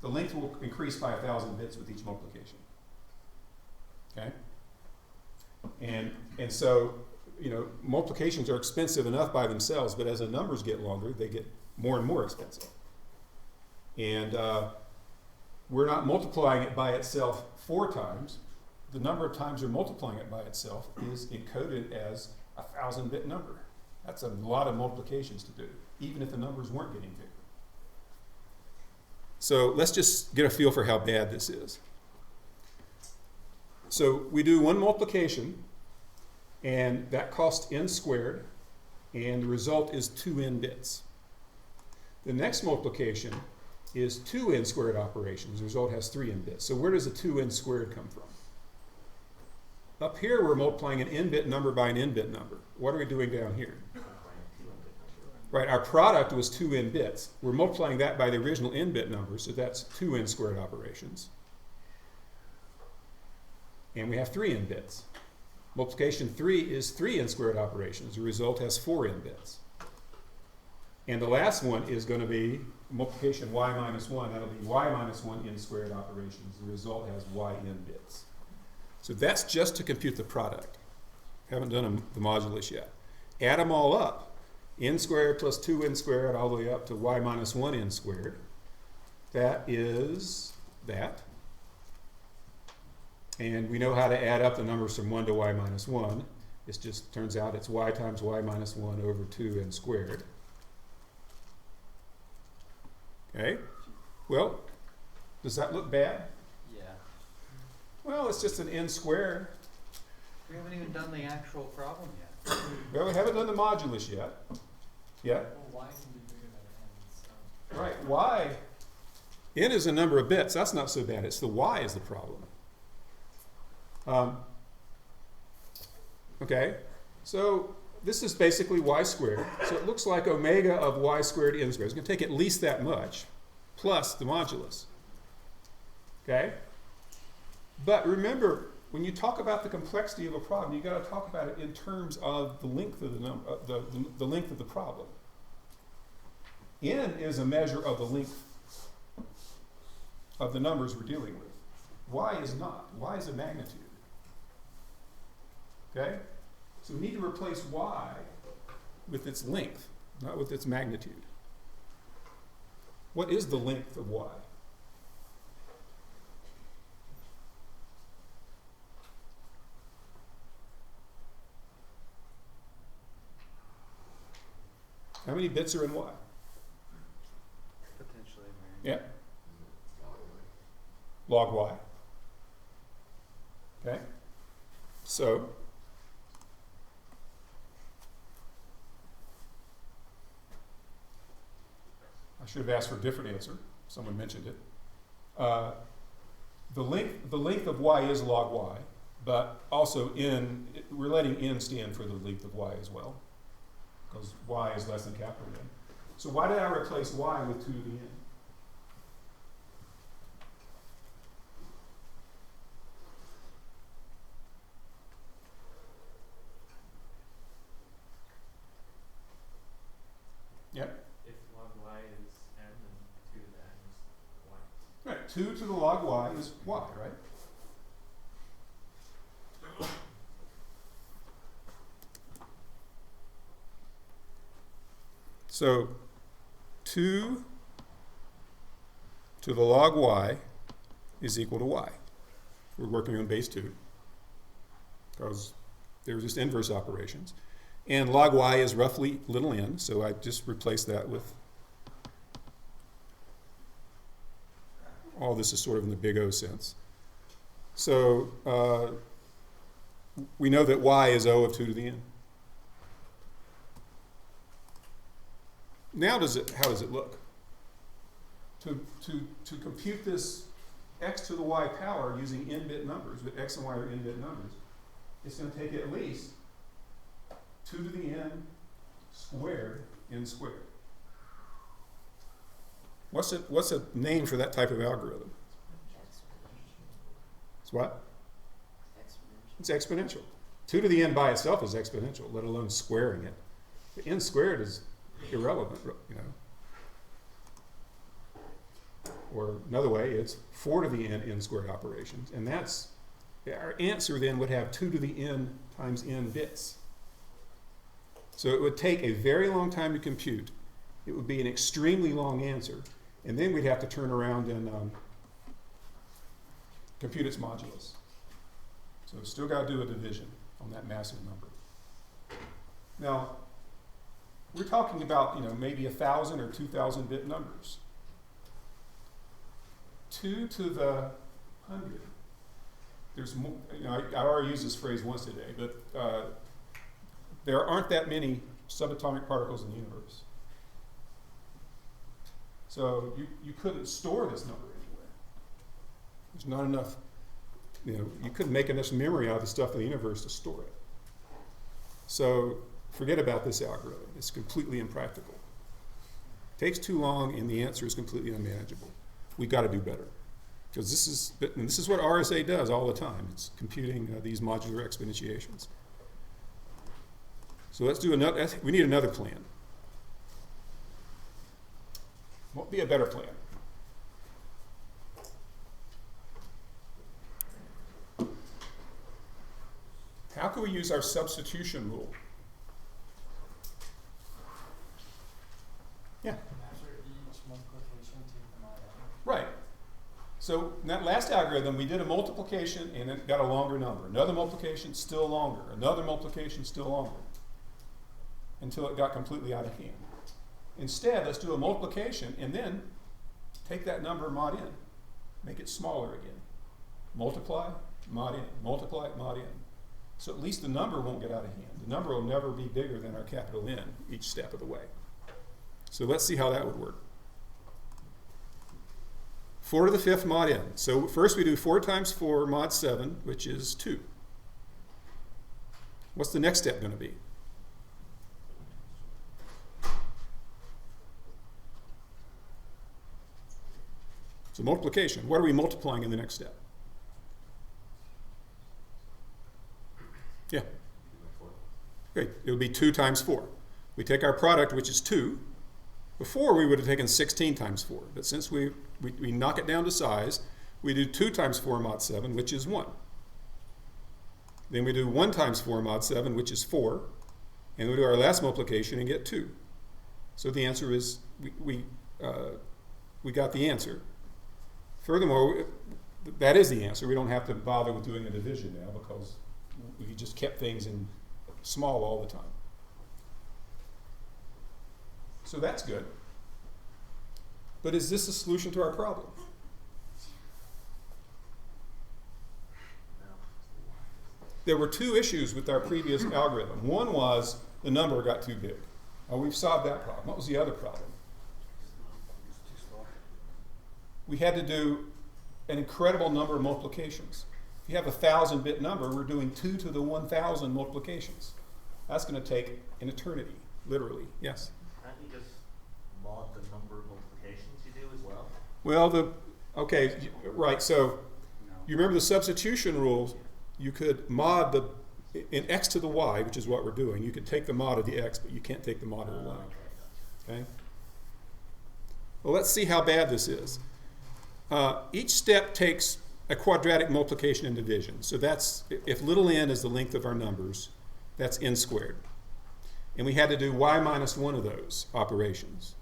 The length will increase by 1,000 bits with each multiplication. Okay? And so, multiplications are expensive enough by themselves, but as the numbers get longer, they get more and more expensive. And we're not multiplying it by itself 4 times. The number of times you're multiplying it by itself is encoded as a 1,000-bit number. That's a lot of multiplications to do, even if the numbers weren't getting bigger. So let's just get a feel for how bad this is. So we do one multiplication, and that costs n squared, and the result is 2n bits. The next multiplication is 2n squared operations. The result has 3n bits. So where does the 2n squared come from? Up here, we're multiplying an n-bit number by an n-bit number. What are we doing down here? Right, our product was 2n bits. We're multiplying that by the original n-bit number, so that's 2n squared operations. And we have 3n bits. Multiplication 3 is 3n squared operations. The result has 4n bits. And the last one is going to be multiplication y minus 1. That'll be y minus 1 n squared operations. The result has yn bits. So that's just to compute the product. Haven't done the modulus yet. Add them all up. N squared plus 2n squared all the way up to y minus 1n squared. That is that. And we know how to add up the numbers from 1 to y minus 1. It just turns out it's y times y minus 1 over 2n squared. Okay? Well, does that look bad? Yeah. Well, it's just an n squared. We haven't even done the actual problem yet. Well, we haven't done the modulus yet. Yeah? Well, y can be bigger than n, so. Right. Y, n is a number of bits. That's not so bad. It's the y is the problem. Okay, so this is basically y squared. So it looks like omega of y squared n squared. It's going to take at least that much, plus the modulus. Okay? But remember, when you talk about the complexity of a problem, you've got to talk about it in terms of the length of the length of the problem. N is a measure of the length of the numbers we're dealing with. Y is not. Y is a magnitude. Okay? So we need to replace y with its length, not with its magnitude. What is the length of y? How many bits are in y? Potentially, Yeah. Log y. Okay? So, I should have asked for a different answer. Someone mentioned it. The length of y is log y, but also we're letting n stand for the length of y as well, because y is less than capital N. So why did I replace y with 2 to the n? Yep. If log y is n, then 2 to the n is y. Right. 2 to the log y is y, right? So 2 to the log y is equal to y. We're working on base 2 because they're just inverse operations. And log y is roughly little n, so I just replace that with, all this is sort of in the big O sense. So we know that y is O of 2 to the n. Now how does it look? To compute this x to the y power using n-bit numbers, but x and y are n-bit numbers, it's going to take at least 2 to the n squared, n squared. What's a name for that type of algorithm? It's what? It's exponential. 2 to the n by itself is exponential, let alone squaring it. The n squared is irrelevant, you know. Or another way, it's 4 to the n squared operations, and that's, our answer then would have 2 to the n times n bits. So it would take a very long time to compute. It would be an extremely long answer, and then we'd have to turn around and compute its modulus. So we've still got to do a division on that massive number. Now, we're talking about, maybe 1,000 or 2,000 bit numbers. 2 to the 100. There's more, I already used this phrase once today, but there aren't that many subatomic particles in the universe. So you couldn't store this number anywhere. There's not enough, you couldn't make enough memory out of the stuff in the universe to store it. So forget about this algorithm. It's completely impractical. It takes too long and the answer is completely unmanageable. We've got to do better. Because this is what RSA does all the time. It's computing these modular exponentiations. So let's do another, we need another plan. What would be a better plan? How can we use our substitution rule? Yeah. After each multiplication, take them all out. Right. So in that last algorithm, we did a multiplication and it got a longer number. Another multiplication, still longer. Another multiplication, still longer. Until it got completely out of hand. Instead, let's do a multiplication and then take that number mod in, make it smaller again. Multiply, mod in, multiply, mod in. So at least the number won't get out of hand. The number will never be bigger than our capital N each step of the way. So let's see how that would work. 4 to the 5th mod n. So first we do 4 times 4 mod 7, which is 2. What's the next step going to be? So multiplication. What are we multiplying in the next step? Yeah. Okay, it would be 2 times 4. We take our product, which is 2. Before, we would have taken 16 times 4. But since we knock it down to size, we do 2 times 4 mod 7, which is 1. Then we do 1 times 4 mod 7, which is 4. And we do our last multiplication and get 2. So the answer is, we got the answer. Furthermore, that is the answer. We don't have to bother with doing a division now because we just kept things in small all the time. So that's good. But is this a solution to our problem? There were 2 issues with our previous algorithm. One was the number got too big. Oh, we've solved that problem. What was the other problem? We had to do an incredible number of multiplications. If you have a 1,000-bit number, we're doing 2 to the 1,000 multiplications. That's going to take an eternity, literally. Yes? Can't you just mod the number of multiplications you do as well? Well, right. So you remember the substitution rules? You could mod in x to the y, which is what we're doing. You could take the mod of the x, but you can't take the mod of the y. Okay? Well, let's see how bad this is. Each step takes a quadratic multiplication and division. So that's, if little n is the length of our numbers, that's n squared. And we had to do y minus 1 of those operations.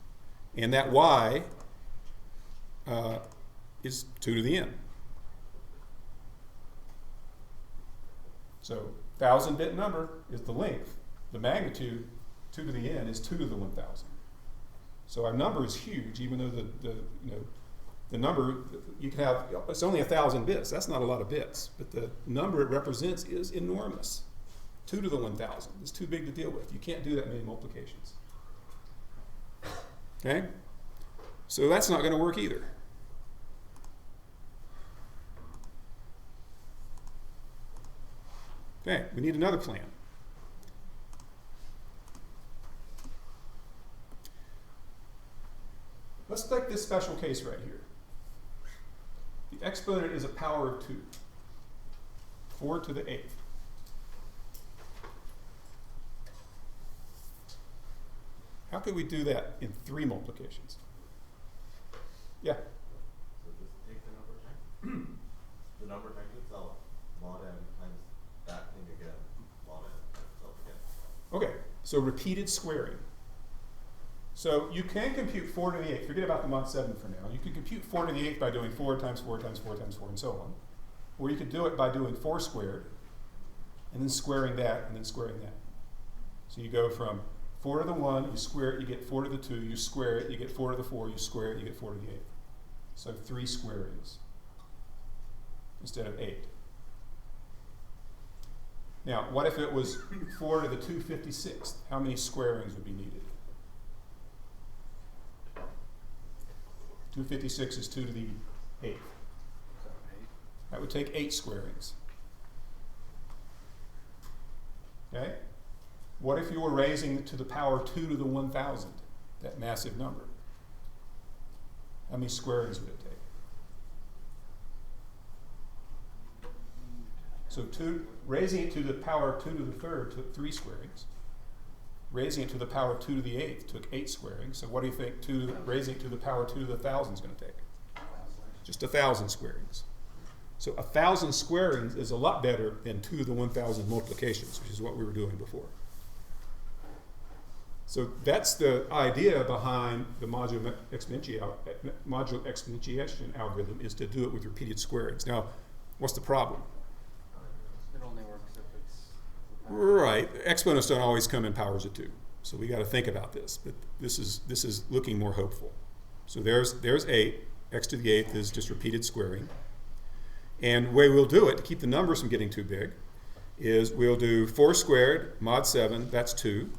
And that y is 2 to the n. So 1,000-bit number is the length. The magnitude, 2 to the n, is 2 to the 1,000. So our number is huge, even though the number, you can have, it's only 1,000 bits. That's not a lot of bits. But the number it represents is enormous. 2 to the 1,000 is too big to deal with. You can't do that many multiplications. Okay? So that's not going to work either. Okay, we need another plan. Let's take this special case right here. The exponent is a power of 2. 4 to the 8th. How could we do that in 3 multiplications? Yeah? So just take the number times the number times itself, mod n times that thing again, mod n times itself again. Okay, so repeated squaring. So you can compute 4 to the 8th. Forget about the mod 7 for now. You can compute 4 to the 8th by doing 4 times 4 times 4 times 4 and so on. Or you could do it by doing 4 squared and then squaring that and then squaring that. So you go from 4 to the 1, you square it, you get 4 to the 2, you square it, you get 4 to the 4, you square it, you get 4 to the 8th. So 3 squarings instead of 8. Now, what if it was 4 to the 256th? How many squarings would be needed? 256 is 2 to the 8th. That would take 8 squarings. Okay? What if you were raising it to the power 2 to the 1,000, that massive number? How many squarings would it take? So raising it to the power 2 to the 3rd took 3 squarings. Raising it to the power 2 to the 8th took 8 squarings. So what do you think raising it to the power 2 to the 1,000 is going to take? Just 1,000 squarings. So 1,000 squarings is a lot better than 2 to the 1,000 multiplications, which is what we were doing before. So that's the idea behind the modular exponentiation algorithm, is to do it with repeated squarings. Now, what's the problem? It only works if it's Right. Exponents don't always come in powers of 2. So we got to think about this. But this is looking more hopeful. So there's 8. x to the 8th is just repeated squaring. And the way we'll do it, to keep the numbers from getting too big, is we'll do 4 squared mod 7, that's 2.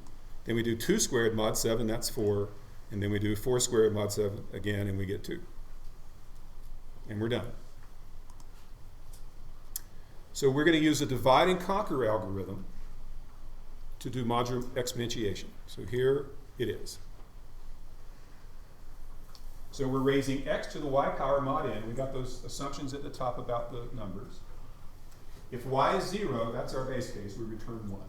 Then we do 2 squared mod 7, that's 4. And then we do 4 squared mod 7 again, and we get 2. And we're done. So we're going to use a divide and conquer algorithm to do modular exponentiation. So here it is. So we're raising x to the y power mod n. We got those assumptions at the top about the numbers. If y is 0, that's our base case, we return 1.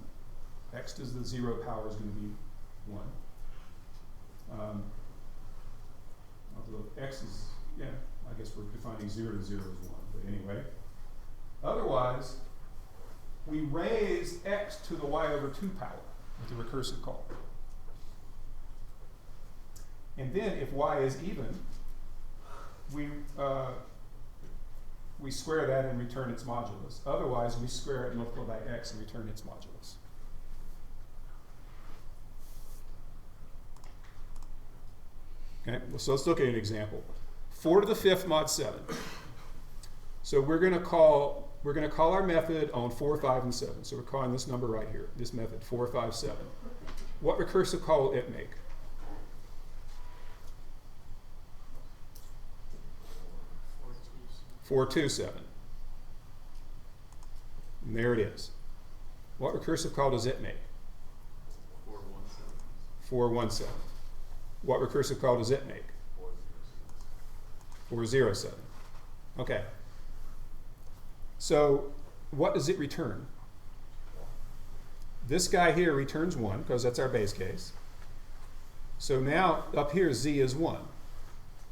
X to the 0 power is going to be 1. Although x is, yeah, I guess we're defining 0 to 0 as 1. But anyway, otherwise, we raise x to the y over 2 power with the recursive call. And then if y is even, we square that and return its modulus. Otherwise, we square it and multiply by x and return its modulus. Okay, so let's look at an example. 4 to the 5th mod 7. So we're going to call our method on 4, 5, and 7. So we're calling this number right here, this method 4, 5, 7. What recursive call will it make? 4, 2, 7. And there it is. What recursive call does it make? 4, 1, 7. 4, 1, 7. What recursive call does it make? 4, 0, 7. Okay. So what does it return? This guy here returns 1 because that's our base case. So now up here z is 1.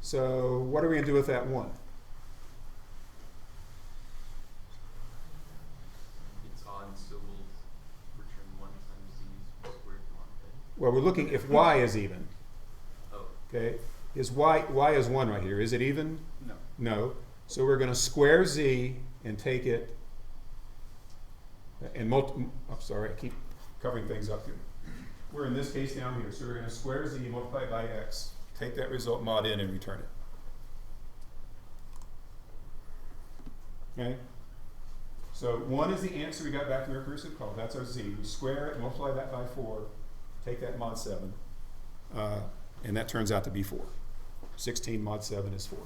So what are we going to do with that 1? It's odd, so we'll return 1 times z squared mod n. Well, we're looking if y is even. Oh. Okay. Is y is 1 right here. Is it even? No. No. So we're going to square z and take it and I'm sorry, I keep covering things up here. We're in this case down here. So we're going to square z, multiply by x, take that result mod in and return it. Okay? So 1 is the answer we got back from the recursive call. That's our z. We square it, multiply that by 4, take that mod 7, and that turns out to be 4. 16 mod 7 is 4.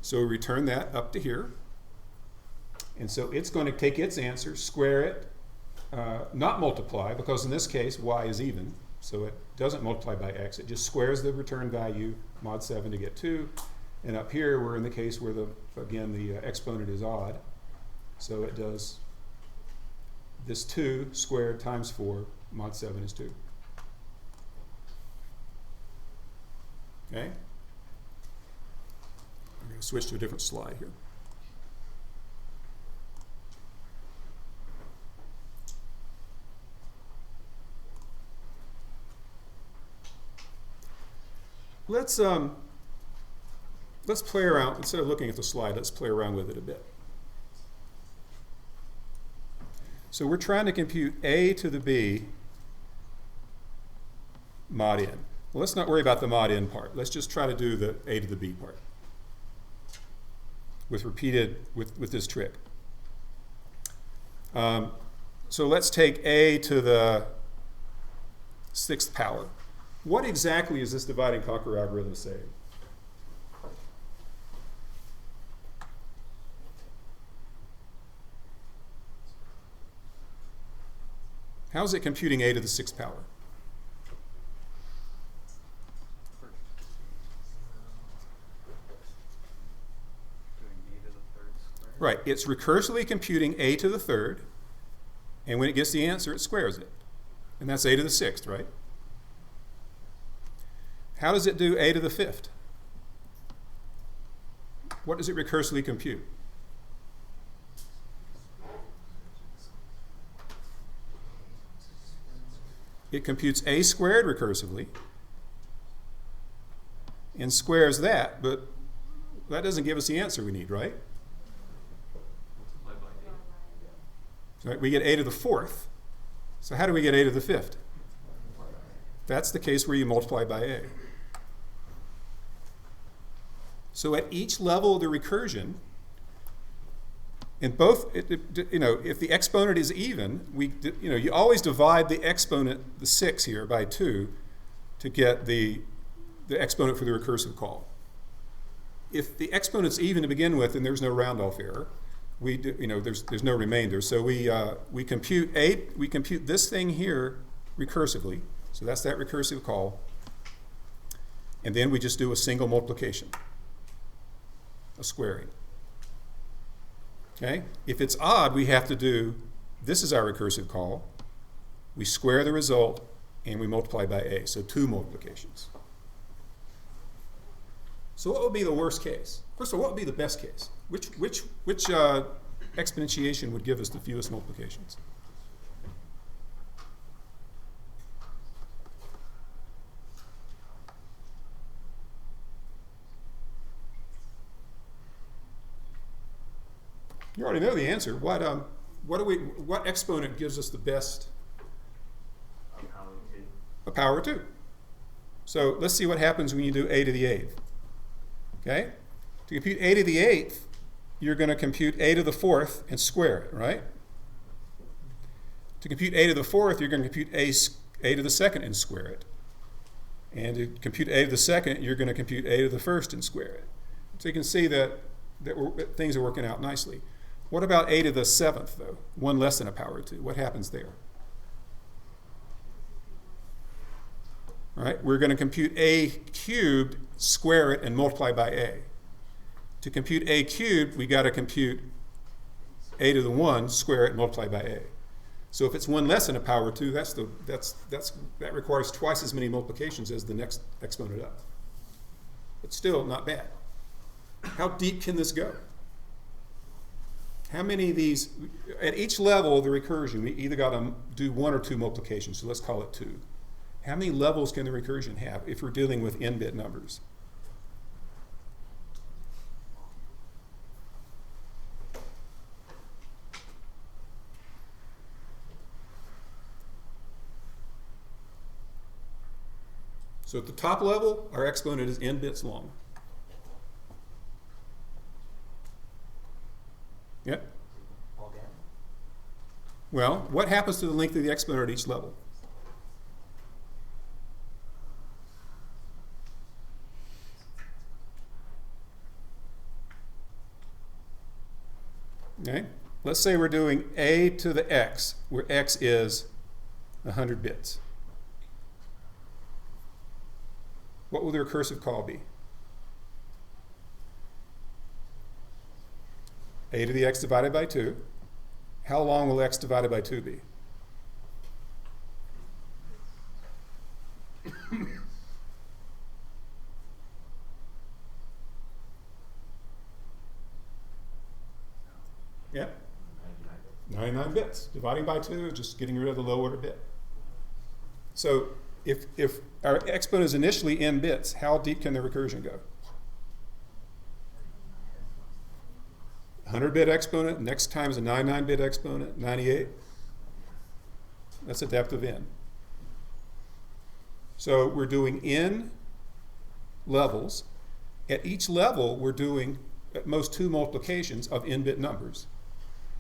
So we return that up to here. And so it's going to take its answer, square it, not multiply, because in this case y is even, so it doesn't multiply by x. It just squares the return value, mod 7, to get 2. And up here we're in the case where, the exponent is odd. So it does this 2 squared times 4, mod 7 is 2. Okay? I'm going to switch to a different slide here. Let's play around. Instead of looking at the slide, let's play around with it a bit. So we're trying to compute a to the b mod n. Well, let's not worry about the mod n part. Let's just try to do the a to the b part with this trick. So let's take a to the 6th power. What exactly is this divide and conquer algorithm saying? How is it computing a to the 6th power? Doing a to the 3rd squared. Right, it's recursively computing a to the 3rd, and when it gets the answer, it squares it. And that's a to the 6th, right? How does it do a to the 5th? What does it recursively compute? It computes a squared recursively and squares that, but that doesn't give us the answer we need, right? Multiply by 8. So we get a to the 4th. So how do we get a to the 5th? That's the case where you multiply by a. So at each level of the recursion, in both, if the exponent is even, you always divide the exponent, the 6 here, by 2 to get the exponent for the recursive call. If the exponent's even to begin with, and there's no round-off error, there's no remainder. So we compute this thing here recursively. So that's that recursive call. And then we just do a single multiplication, a squaring. Okay? If it's odd, we have to do, this is our recursive call. We square the result, and we multiply by a. So 2 multiplications. So what would be the worst case? First of all, what would be the best case? Which exponentiation would give us the fewest multiplications? You already know the answer. What exponent gives us the best? A power 2. So let's see what happens when you do a to the 8th. Okay? To compute a to the 8th, you're going to compute a to the 4th and square it, right? To compute a to the 4th, you're going to compute a to the 2nd and square it. And to compute a to the 2nd, you're going to compute a to the 1st and square it. So you can see that things are working out nicely. What about a to the 7th, though? 1 less than a power 2. What happens there? All right, we're going to compute a cubed, square it, and multiply by a. To compute a cubed, we got to compute a to the 1, square it, and multiply by a. So if it's 1 less than a power 2, that requires twice as many multiplications as the next exponent up. But still not bad. How deep can this go? How many of these, at each level of the recursion, we either got to do 1 or 2 multiplications, so let's call it 2. How many levels can the recursion have if we're dealing with n-bit numbers? So at the top level, our exponent is n bits long. Yep. Well, what happens to the length of the exponent at each level? Okay. Let's say we're doing a to the x, where x is 100 bits. What will the recursive call be? A to the x divided by 2. How long will x divided by 2 be? Yeah? 99 bits. Dividing by 2 is just getting rid of the low order bit. So if our exponent is initially n bits, how deep can the recursion go? 100-bit exponent, next time is a 99-bit exponent, 98. That's a depth of n. So we're doing n levels. At each level, we're doing at most 2 multiplications of n-bit numbers,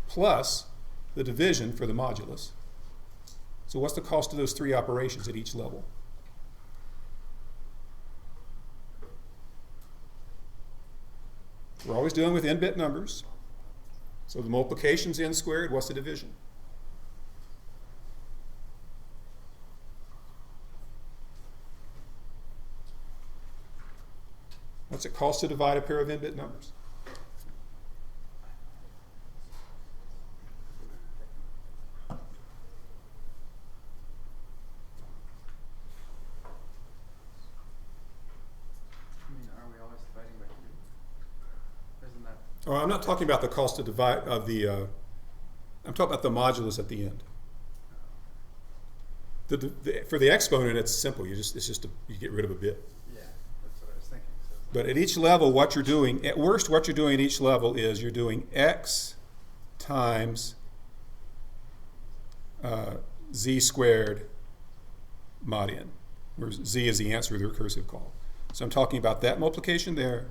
plus the division for the modulus. So what's the cost of those 3 operations at each level? We're always dealing with n-bit numbers. So the multiplication's n squared. What's the division? What's it cost to divide a pair of n-bit numbers? Oh, I'm not talking about the cost to divide of the. I'm talking about the modulus at the end. For the exponent, it's simple. You get rid of a bit. Yeah, that's what I was thinking. So But at each level, what you're doing, at worst, what you're doing at each level is you're doing x times z squared mod n, where z is the answer to the recursive call. So I'm talking about that multiplication there,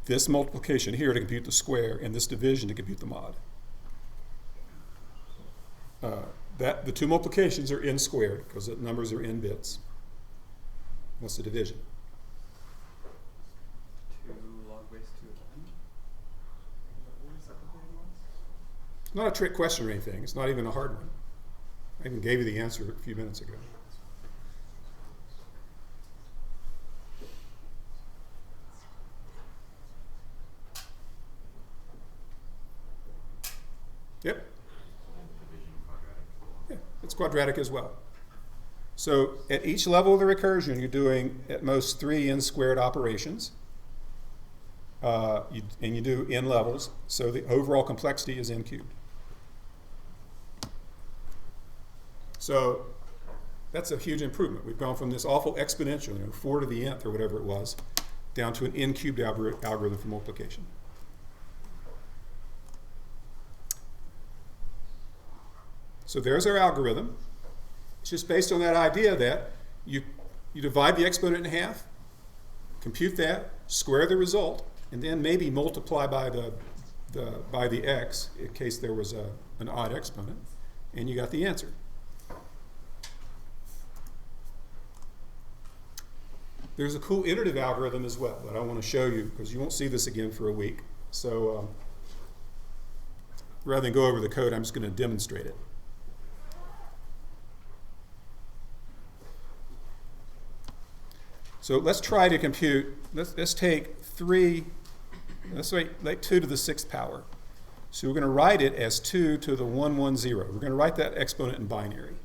this multiplication here to compute the square and this division to compute the mod. The two multiplications are n squared because the numbers are n bits. What's the division? 2 log base 2 of n. It's not a trick question or anything. It's not even a hard one. I even gave you the answer a few minutes ago. Yep. Yeah, it's quadratic as well. So at each level of the recursion, you're doing at most 3 n squared operations. And you do n levels, so the overall complexity is n cubed. So that's a huge improvement. We've gone from this awful exponential, 4 to the nth or whatever it was, down to an n cubed algorithm for multiplication. So there's our algorithm. It's just based on that idea that you divide the exponent in half, compute that, square the result, and then maybe multiply by the x in case there was an odd exponent, and you got the answer. There's a cool iterative algorithm as well that I want to show you because you won't see this again for a week. So rather than go over the code, I'm just going to demonstrate it. So let's try to compute, let's take 2 to the 6th power. So we're going to write it as 2 to the 110. We're going to write that exponent in binary.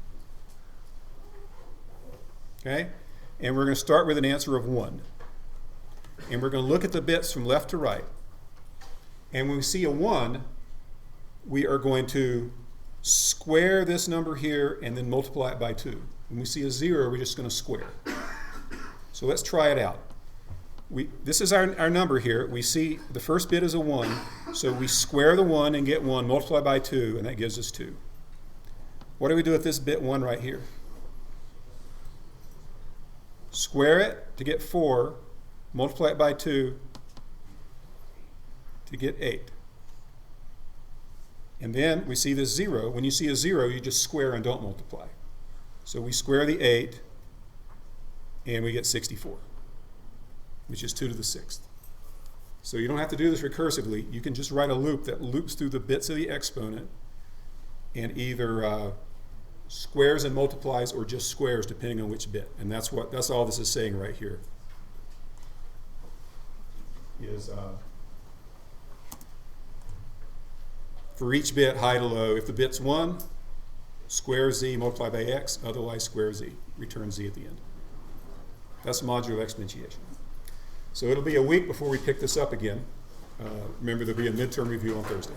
Okay? And we're going to start with an answer of 1. And we're going to look at the bits from left to right. And when we see a 1, we are going to square this number here and then multiply it by 2. When we see a 0, we're just going to square. So let's try it out. This is our number here. We see the first bit is a 1, so we square the 1 and get 1, multiply by 2, and that gives us 2. What do we do with this bit 1 right here? Square it to get 4, multiply it by 2 to get 8. And then we see this 0. When you see a 0, you just square and don't multiply. So we square the 8, and we get 64, which is 2 to the 6th. So you don't have to do this recursively. You can just write a loop that loops through the bits of the exponent and either squares and multiplies or just squares depending on which bit. And that's all this is saying right here. Is for each bit, high to low, if the bit's 1, square z, multiply by x, otherwise square z, return z at the end. That's modular exponentiation. So it'll be a week before we pick this up again. Remember, there'll be a midterm review on Thursday.